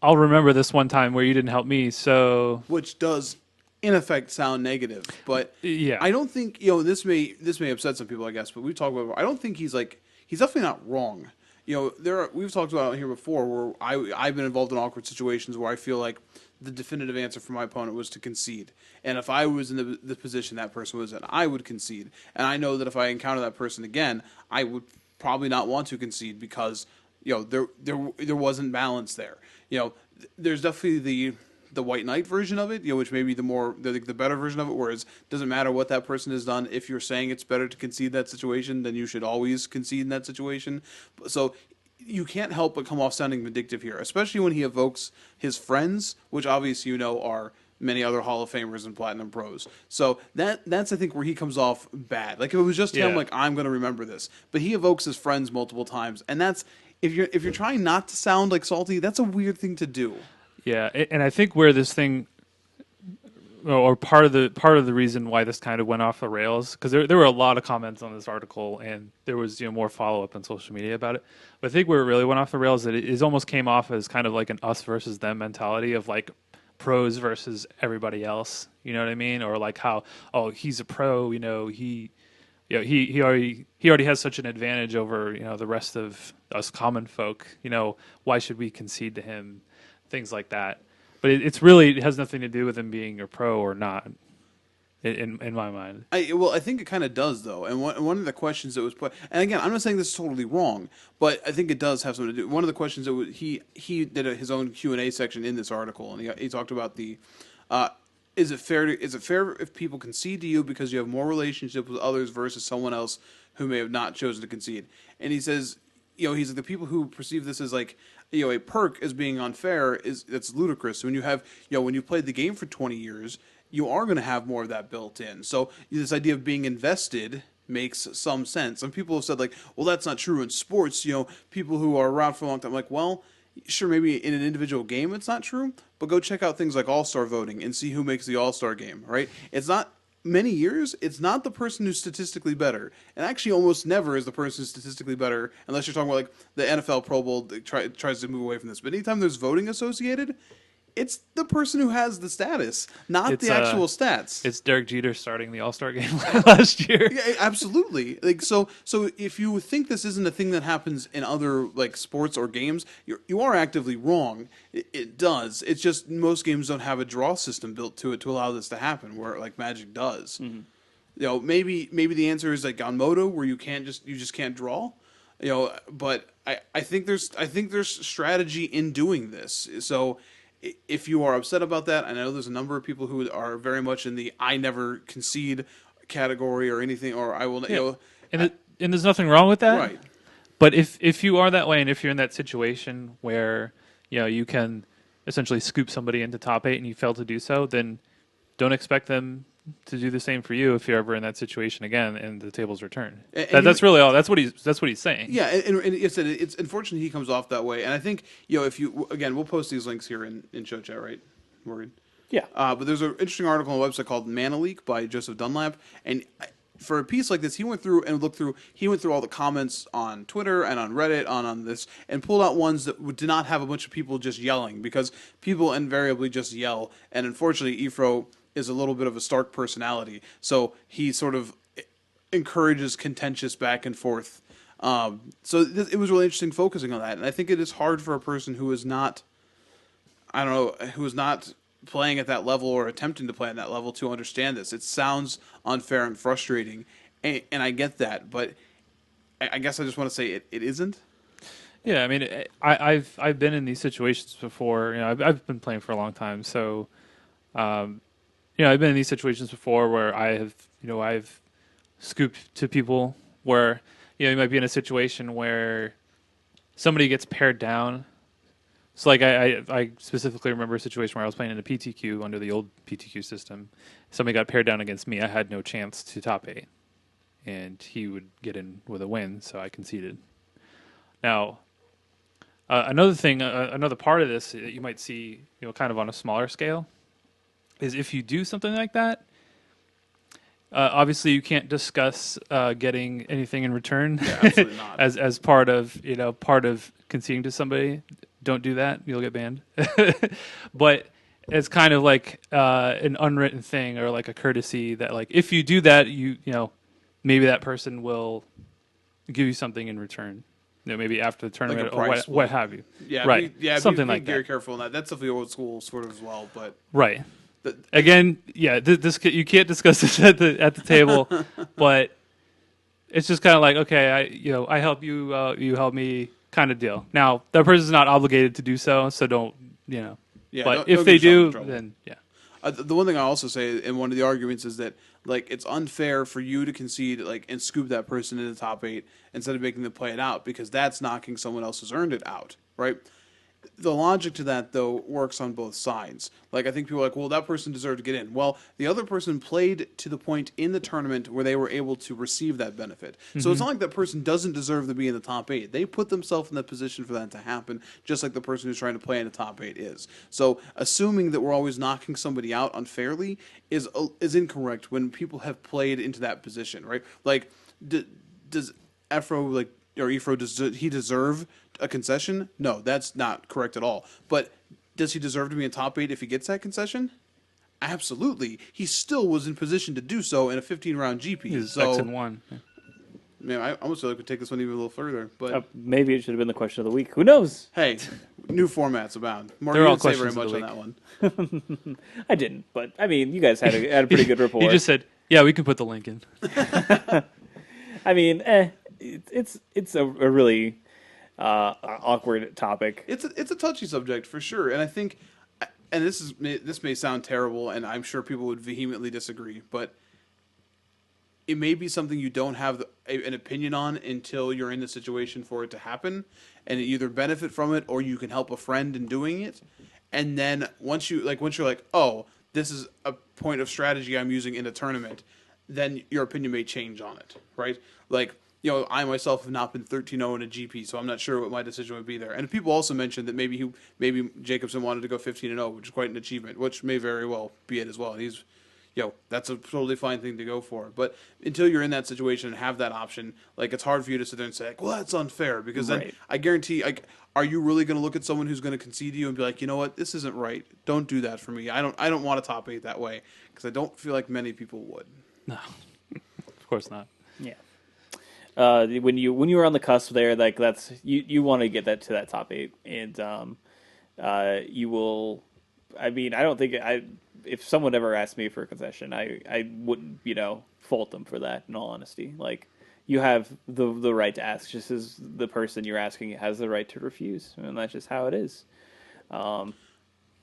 I'll remember this one time where you didn't help me, so, Which does in effect sound negative, but yeah. I don't think this may upset some people, I guess, but we've talked about it. I don't think he's definitely not wrong. We've talked about it here before where I've been involved in awkward situations where I feel like the definitive answer for my opponent was to concede, and if I was in the position that person was in, I would concede, and I know that if I encounter that person again, I would probably not want to concede because there wasn't balance there. There's definitely the White Knight version of it, which may be the better version of it, whereas it doesn't matter what that person has done. If you're saying it's better to concede that situation, then you should always concede in that situation. So you can't help but come off sounding vindictive here, especially when he evokes his friends, which obviously are many other Hall of Famers and Platinum Pros. So that's I think where he comes off bad. Like if it was just him, like I'm going to remember this, but he evokes his friends multiple times, and that's if you're trying not to sound like salty, that's a weird thing to do. Yeah, and I think where this thing, or part of the reason why this kind of went off the rails, because there were a lot of comments on this article, and there was more follow up on social media about it. But I think where it really went off the rails, that it almost came off as kind of like an us versus them mentality of like pros versus everybody else. You know what I mean? Or like how he's a pro, he already has such an advantage over the rest of us common folk. Why should we concede to him? Things like that, but it has nothing to do with him being a pro or not, in my mind. I think it kind of does though, and one of the questions that was put, and again, I'm not saying this is totally wrong, but I think it does have something to do. One of the questions that he did his own Q&A section in this article, and he talked about is it fair if people concede to you because you have more relationship with others versus someone else who may have not chosen to concede? And he says, he's like, the people who perceive this as like, a perk as being unfair that's ludicrous. When you have, when you've played the game for 20 years, you are going to have more of that built in. So this idea of being invested makes some sense. Some people have said like, well, that's not true in sports. People who are around for a long time, like, well, sure, maybe in an individual game it's not true, but go check out things like All-Star voting and see who makes the All-Star game, right? It's not many years, it's not the person who's statistically better, and actually almost never is the person who's statistically better, unless you're talking about like the NFL Pro Bowl that tries to move away from this. But anytime there's voting associated, it's the person who has the status, not the actual stats. It's Derek Jeter starting the All-Star game last year. Yeah, absolutely. Like so if you think this isn't a thing that happens in other like sports or games, you are actively wrong. It does. It's just most games don't have a draw system built to it to allow this to happen, where like Magic does. Mm-hmm. Maybe the answer is like on Moto, where you just can't draw. But I think there's strategy in doing this. So if you are upset about that, I know there's a number of people who are very much in the I never concede category or anything, or I will, Yeah, and I, and there's nothing wrong with that. right. But if you are that way, and if you're in that situation where you can essentially scoop somebody into top 8 and you fail to do so, then don't expect them to do the same for you if you're ever in that situation again and the tables return. And That's really all. That's what he's saying. Yeah, and it's unfortunately he comes off that way, and I think if you again, we'll post these links here in show chat, right, Morgan? Yeah. But there's an interesting article on a website called Mana Leak by Joseph Dunlap, and for a piece like this, he went through and looked through. He went through all the comments on Twitter and on Reddit on this, and pulled out ones that did not have a bunch of people just yelling, because people invariably just yell, and unfortunately, Ifro is a little bit of a stark personality, so he sort of encourages contentious back and forth. It was really interesting focusing on that, and I think it is hard for a person who is not, I don't know, who is not playing at that level or attempting to play at that level to understand this. It sounds unfair and frustrating, and I get that, but I guess I just want to say it isn't. Yeah, I mean, I've been in these situations before. I've been playing for a long time, so I've been in these situations before where I've scooped to people where you might be in a situation where somebody gets paired down. So like I specifically remember a situation where I was playing in a PTQ under the old PTQ system. Somebody got paired down against me. I had no chance to top 8, and he would get in with a win, so I conceded. Now, another thing, another part of this that you might see, kind of on a smaller scale, is if you do something like that. Obviously, you can't discuss getting anything in return. Yeah, absolutely not. as part of conceding to somebody. Don't do that; you'll get banned. But it's kind of like an unwritten thing, or like a courtesy that, like, if you do that, maybe that person will give you something in return. Maybe after the tournament, or what have you. Yeah, right. Something be like very that. careful on that. That's definitely old school sort of as well, but Right. the, Again, yeah, this you can't discuss this at the table, but it's just kind of like, okay, I help you, you help me, kind of deal. Now that person's not obligated to do so, so don't. yeah. But don't if they get yourself in do, trouble. then yeah. The one thing I also say in one of the arguments is that, like, it's unfair for you to concede, like, and scoop that person in the top 8 instead of making them play it out, because that's knocking someone else who's earned it out, right? The logic to that, though, works on both sides. Like, I think people are like, well, that person deserved to get in. Well, the other person played to the point in the tournament where they were able to receive that benefit. So it's not like that person doesn't deserve to be in the top 8. They put themselves in that position for that to happen, just like the person who's trying to play in the top 8 is. So assuming that we're always knocking somebody out unfairly is incorrect when people have played into that position, right? Like, does Ifro, does he deserve a concession? No, that's not correct at all. But does he deserve to be in top 8 if he gets that concession? Absolutely. He still was in position to do so in a 15-round GP. He's So, X and 1. Yeah. man, I almost feel like we could take this one even a little further. But Maybe it should have been the question of the week. Who knows? hey, new formats abound. Mark, They're you all didn't say very questions much of on the that one. I didn't, but I mean, you guys had a pretty good rapport. He just said, "Yeah, we can put the link in." I mean, it's a really awkward topic. It's a touchy subject for sure, and I think, and this may sound terrible, and I'm sure people would vehemently disagree, but it may be something you don't have an opinion on until you're in the situation for it to happen, and you either benefit from it or you can help a friend in doing it, and then once you're like, oh, this is a point of strategy I'm using in a tournament, then your opinion may change on it, right? Like, I myself have not been 13-0 in a GP, so I'm not sure what my decision would be there. And people also mentioned that maybe Jacobson wanted to go 15-0, which is quite an achievement, which may very well be it as well. And he's, that's a totally fine thing to go for. But until you're in that situation and have that option, like, it's hard for you to sit there and say, like, well, that's unfair, because then Right. I guarantee, like, are you really going to look at someone who's going to concede to you and be like, you know what, this isn't right. Don't do that for me. I don't want to top 8 that way, because I don't feel like many people would. No, of course not. Yeah. When you were on the cusp there, like, that's you want to get that to that top 8, and you will. I mean, I don't think if someone ever asked me for a concession, I wouldn't fault them for that. In all honesty, like, you have the right to ask, just as the person you're asking has the right to refuse, and that's just how it is.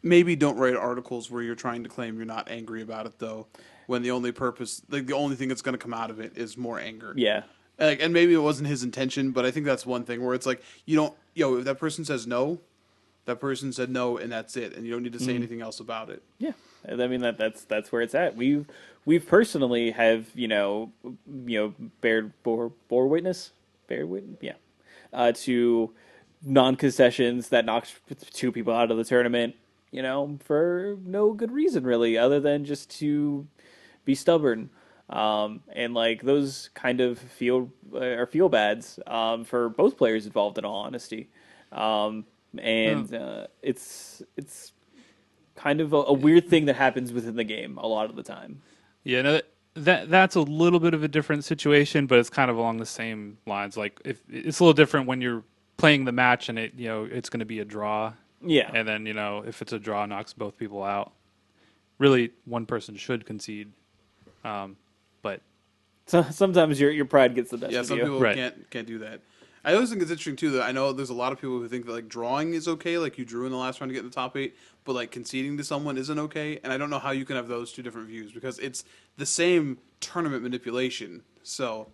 maybe don't write articles where you're trying to claim you're not angry about it though, when the only purpose, like the only thing that's going to come out of it is more anger. Yeah. Like, and maybe it wasn't his intention, but I think that's one thing where it's like you don't, if that person says no, that person said no, and that's it, and you don't need to say anything else about it. Yeah, I mean that's where it's at. We've personally have bear witness, yeah, to non-concessions that knocked two people out of the tournament, for no good reason really, other than just to be stubborn. And like those kind of feel bads for both players involved, in all honesty. And it's kind of a weird thing that happens within the game a lot of the time. Yeah, no, that's a little bit of a different situation, but it's kind of along the same lines. Like if it's a little different when you're playing the match and it's going to be a draw. Yeah. And then if it's a draw, knocks both people out. Really, one person should concede, but So sometimes your pride gets the best Yeah, of some you. people Right. can't do that. I always think it's interesting too that I know there's a lot of people who think that like drawing is okay, like you drew in the last round to get in the top 8, but like conceding to someone isn't okay. And I don't know how you can have those two different views because it's the same tournament manipulation. So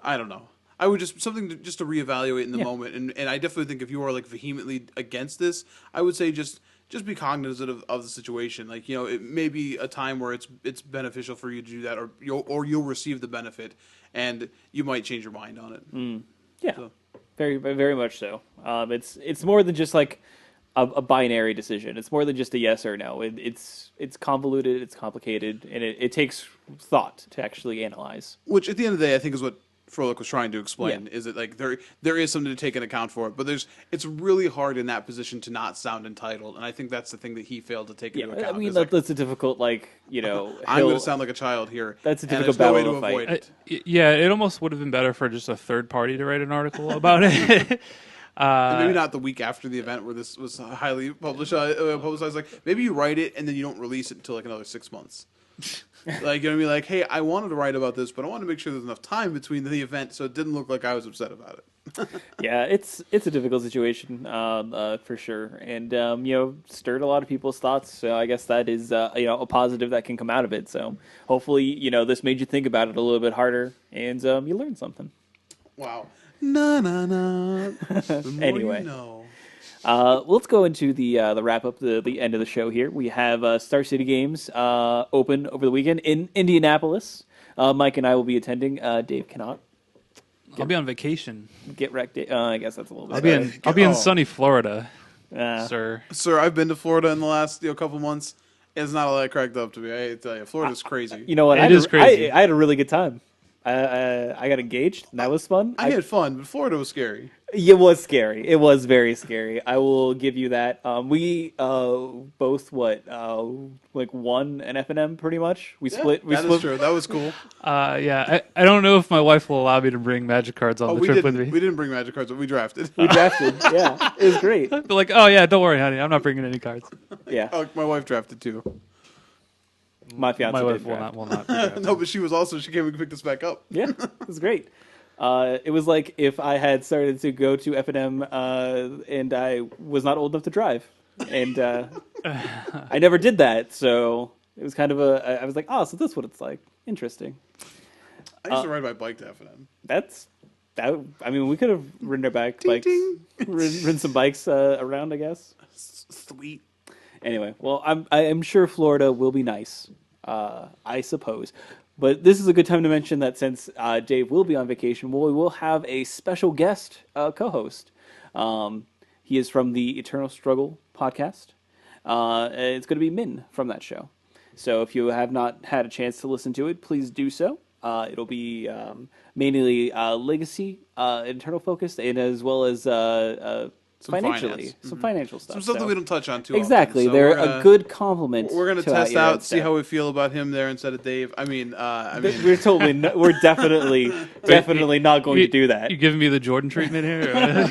I don't know. I would just just to reevaluate in the Yeah. moment, and I definitely think if you are like vehemently against this, I would say just be cognizant of the situation. Like it may be a time where it's beneficial for you to do that, or you'll receive the benefit, and you might change your mind on it. Yeah, So. very very much so. It's more than just like a binary decision. It's more than just a yes or no. It's convoluted, it's complicated, and it takes thought to actually analyze. Which at the end of the day, I think is what Froelich was trying to explain. Yeah. Is that like there is something to take into account for it, but it's really hard in that position to not sound entitled, and I think that's the thing that he failed to take into Yeah, account. I mean is like, that's a difficult I'm going to sound like a child here. That's a and difficult there's no way battle to to avoid fight. it. yeah, it almost would have been better for just a third party to write an article about it. And maybe not the week after the event where this was highly publicized. Like maybe you write it and then you don't release it until like another 6 months. Like you're gonna be like, hey, I wanted to write about this, but I wanted to make sure there's enough time between the event so it didn't look like I was upset about it. Yeah, it's a difficult situation for sure, and stirred a lot of people's thoughts. So I guess that is a positive that can come out of it. So hopefully this made you think about it a little bit harder, and you learned something. Wow. Na na na. The more Anyway. you know. Let's go into the wrap up, the end of the show here. We have Star City Games open over the weekend in Indianapolis. Mike and I will be attending. Dave cannot. I'll be on vacation. Get wrecked. I guess that's a little bit. I'll be in Oh. sunny Florida, Uh, sir. Sir, I've been to Florida in the last couple months. It's not all that cracked up to me. I tell you, Florida's crazy. You know what? It is crazy. I had a really good time. I got engaged, and that was fun. I had fun, but Florida was scary. It was scary. It was very scary. I will give you that. We both like won an F&M pretty much. We split. We That split. is true. That was cool. Yeah, I don't know if my wife will allow me to bring magic cards on the we trip didn't. with me. We didn't bring magic cards, but we drafted. We drafted. Yeah, it was great. They're like, oh yeah, don't worry, honey, I'm not bringing any cards. Yeah, Oh, my wife drafted too. my fiance My wife did will draft. not. Be drafting. No, but she came and picked us back up. Yeah, it was great. It was like if I had started to go to F&M and I was not old enough to drive, and I never did that, so it was kind of I was like, oh, so that's what it's like. Interesting. I used to ride my bike to F&M. That. I mean, we could have ridden our bikes, ridden some bikes around, I guess. Sweet. Anyway, well, I am sure Florida will be nice, I suppose. But this is a good time to mention that since Dave will be on vacation, we will have a special guest co-host. He is from the Eternal Struggle podcast. And it's going to be Min from that show. So if you have not had a chance to listen to it, please do so. It'll be mainly legacy, internal focused, and as well as financially, finance. some financial stuff. Some stuff that So- we don't touch on too Exactly, often. So they're we're gonna- a good compliment. We're gonna to test your out, see staff. how we feel about him there instead of Dave. I mean, We're totally, we're definitely not going to do that. You giving me the Jordan treatment here?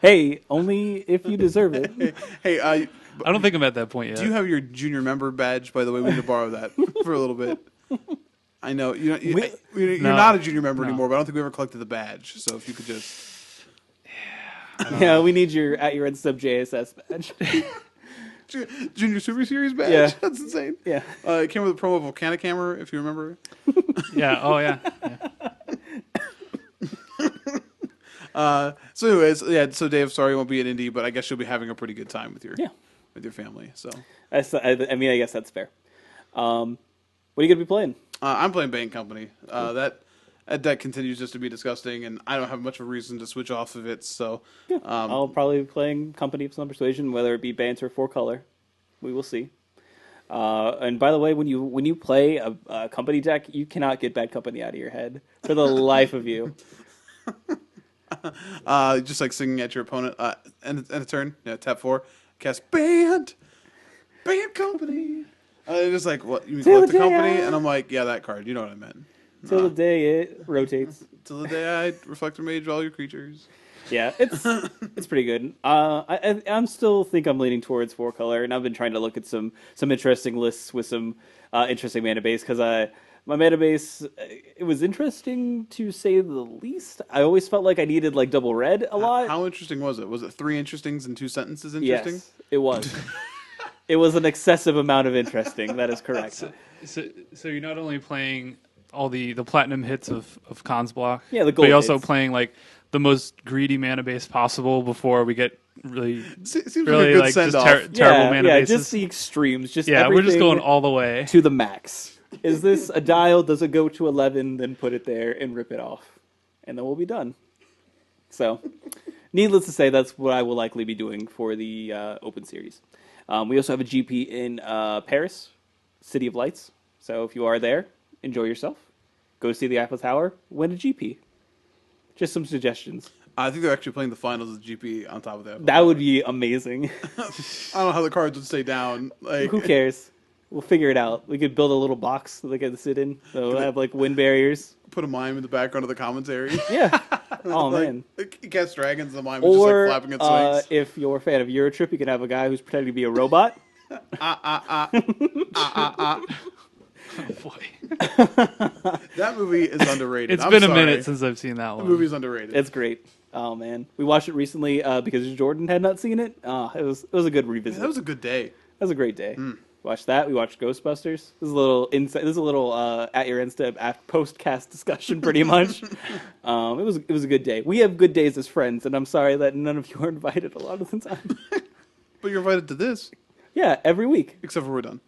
Hey, only if you deserve it. hey, I don't think I'm at that point yet. do you have your junior member badge? By the way, we need to borrow that for a little bit. I know you're No. not a junior member No. anymore, but I don't think we ever collected the badge. So if you could just Yeah, we need your at your end sub JSS badge. Junior Super Series badge. Yeah. That's insane. Yeah. It came with a promo Volcanic Hammer, if you remember. Yeah. Oh yeah. So anyways, yeah. So Dave, sorry you won't be at Indy, but I guess you'll be having a pretty good time with your Yeah. family. So I mean, I guess that's fair. What are you gonna be playing? I'm playing Bane Company. That deck continues just to be disgusting, and I don't have much of a reason to switch off of it. So I'll probably be playing Company of Some Persuasion, whether it be Banter or 4-color. We will see. And by the way, when you play a Company deck, you cannot get Bad Company out of your head for the life of you. just like singing at your opponent, and a turn, tap 4, cast Band Company. Just like, what, you mean Till collect the the day company? I- And I'm like, yeah, that card. You know what I meant. Till the day it rotates. Till the day I Reflector Mage all your creatures. Yeah, it's pretty good. I'm still think I'm leaning towards 4-color, and I've been trying to look at some interesting lists with some interesting mana base because my mana base it was interesting to say the least. I always felt like I needed like double red a lot. How interesting was it? Was it 3 interestings and 2 sentences interesting? Yes, it was. It was an excessive amount of interesting. That is correct. So you're not only playing all the platinum hits of Khan's block, Yeah, the but gold you're also hits. playing like the most greedy mana base possible before we get really Seems really like a good send off. terrible mana yeah, bases. just the extremes. Just Yeah, we're just everything going all the way. to the max. Is this a dial? Does it go to 11? Then put it there and rip it off, and then we'll be done. So, needless to say, that's what I will likely be doing for the Open Series. We also have a GP in Paris, City of Lights. So if you are there, enjoy yourself. Go see the Eiffel Tower. Win a GP. Just some suggestions. I think they're actually playing the finals of GP on top of that. That would be amazing. I don't know how the cards would stay down. Like, Who cares? We'll figure it out. We could build a little box that they can sit in. So we'll have like wind barriers. Put a mime in the background of the commentary. Yeah. Oh man. Like, cast dragons, the mime is just Or like flapping its wings. if you're a fan of Eurotrip, you can have a guy who's pretending to be a robot. Oh boy, That movie is underrated. it's I'm been a sorry. minute since I've seen that The one. movie's underrated. It's great. Oh man, we watched it recently because Jordan had not seen it. It was a good revisit. That was a good day. That was a great day. Watched that. We watched Ghostbusters. This is a little insight. This is a little at your end step post cast discussion, pretty much. It was a good day. We have good days as friends, and I'm sorry that none of you are invited a lot of the time. But you're invited to this, Yeah, every week except for we're done.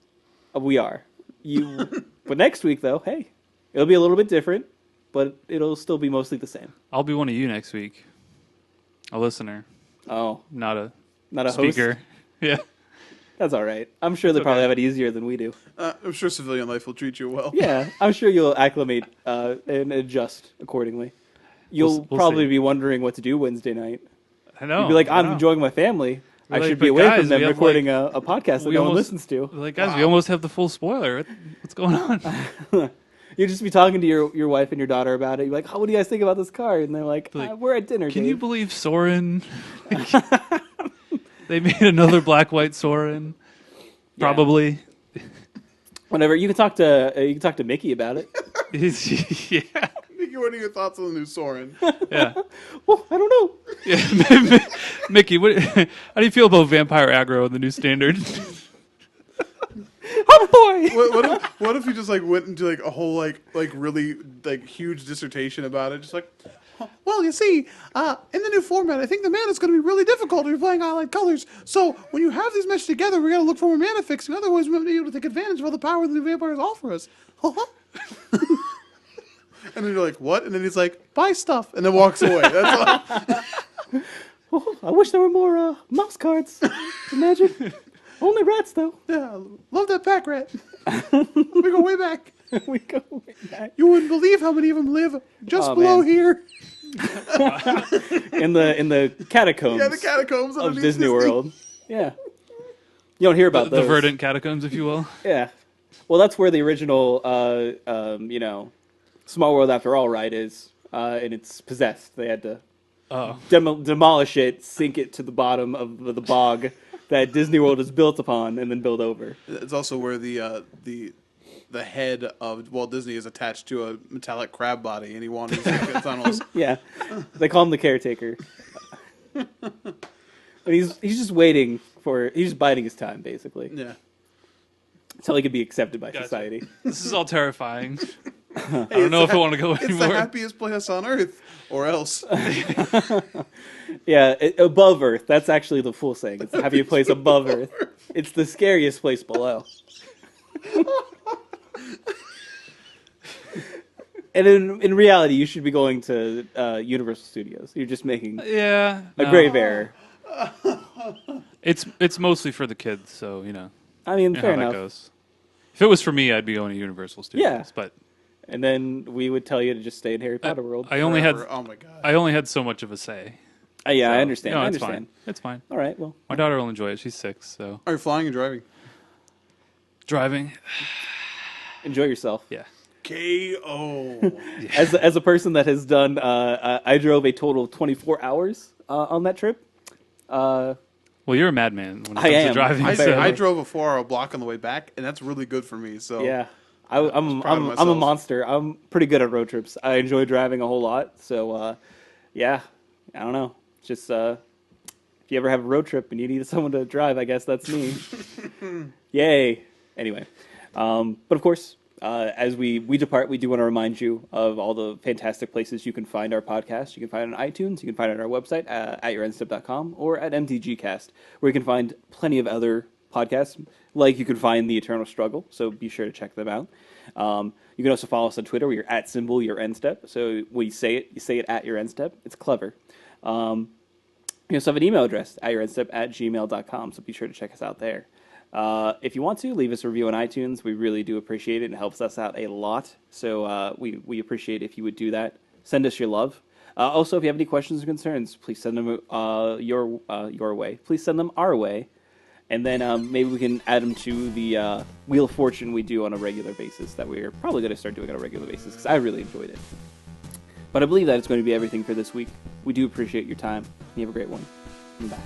we are. But next week though, hey, it'll be a little bit different, but it'll still be mostly the same. I'll be one of you next week, a listener, Oh, not a host. speaker. Yeah. That's all right. I'm sure they okay. probably have it easier than we do. I'm sure civilian life will treat you well. Yeah, I'm sure you'll acclimate and adjust accordingly. You'll We'll probably see. be wondering what to do Wednesday night. I know. You'll be like, I I'm know. enjoying my family. We're I like, should be "But away guys, from them we have, recording a podcast that we no one almost- listens to. Like, guys, we almost have the full spoiler. What's going on? You just be talking to your wife and your daughter about it. You're like, what do you guys think about this card? And they're like, Like, we're at dinner. Can Dave." you believe Soren? They made another black-white Soren. Yeah. Probably. Whenever you can talk to Mickey about it. Yeah. Mickey, what are your thoughts on the new Soren? Yeah. Well, I don't know. Yeah. Mickey, how do you feel about vampire aggro in the new standard? Oh boy. What if you just like went into like a whole like really like huge dissertation about it? Just like, well, you see, in the new format, I think the mana is going to be really difficult if you're playing highlight colors. So when you have these meshed together, we got to look for more mana fixing. Otherwise, we won't be able to take advantage of all the power that the vampires offer us. And then you're like, what? And then he's like, buy stuff, and then walks away. That's all. Oh, I wish there were more mouse cards. Imagine. Only rats though. Yeah, love that pack rat. We go way back. We go way back. You wouldn't believe how many of them live just Oh, below man. here. in the catacombs. Yeah, the catacombs of underneath Disney World. Yeah. You don't hear about The those. verdant catacombs, if you will. Yeah. Well, that's where the original, Small World After All ride is, and it's possessed. They had to Oh. demolish it, sink it to the bottom of the bog that Disney World is built upon, and then build over. It's also where the head of Walt Disney is attached to a metallic crab body, and he wanders through the tunnels. Yeah. They call him the caretaker. And he's just waiting for. He's just biding his time, basically, Yeah. until he can be accepted by Gotcha. society. This is all terrifying. I Hey, don't know it's if I want to go It's the anymore. happiest place on earth, or else. Yeah, above Earth. That's actually the full saying. It's the happiest place above Earth. It's the scariest place below. And in reality, you should be going to Universal Studios. You're just making Yeah. a no. grave error. It's mostly for the kids, so I mean, you know fair how that enough. goes. If it was for me, I'd be going to Universal Studios. Yeah. But And then we would tell you to just stay in Harry Potter world. I only Forever. had Oh my god. I only had so much of a say. Yeah, So, I understand. I it's understand. fine. It's fine. All right, well, My daughter will enjoy it. She's 6, so Are you flying and driving? driving. enjoy yourself. Yeah. KO. As a person that has done, I drove a total of 24 hours on that trip. Well, you're a madman when it I comes am. to driving. I, Fair. so- I drove a 4-hour block on the way back, and that's really good for me. So Yeah, proud of I'm a myself. monster. I'm pretty good at road trips. I enjoy driving a whole lot. So, yeah, I don't know. Just if you ever have a road trip and you need someone to drive, I guess that's me. Yay. Anyway, but of course, as we depart, we do want to remind you of all the fantastic places you can find our podcast. You can find it on iTunes. You can find it on our website at yourendstep.com or at MTGcast, where you can find plenty of other podcasts, like you can find The Eternal Struggle, so be sure to check them out. You can also follow us on Twitter, where you're at symbol your end step. So when you say it at your end step. It's clever. You also have an email address, at yourendstep@gmail.com, so be sure to check us out there. If you want to, leave us a review on iTunes. We really do appreciate it, and it helps us out a lot. So we appreciate if you would do that. Send us your love. Also, if you have any questions or concerns, please send them your way. Please send them our way. And then maybe we can add them to the Wheel of Fortune we do on a regular basis that we're probably going to start doing on a regular basis because I really enjoyed it. But I believe that it's going to be everything for this week. We do appreciate your time. You have a great one. Bye.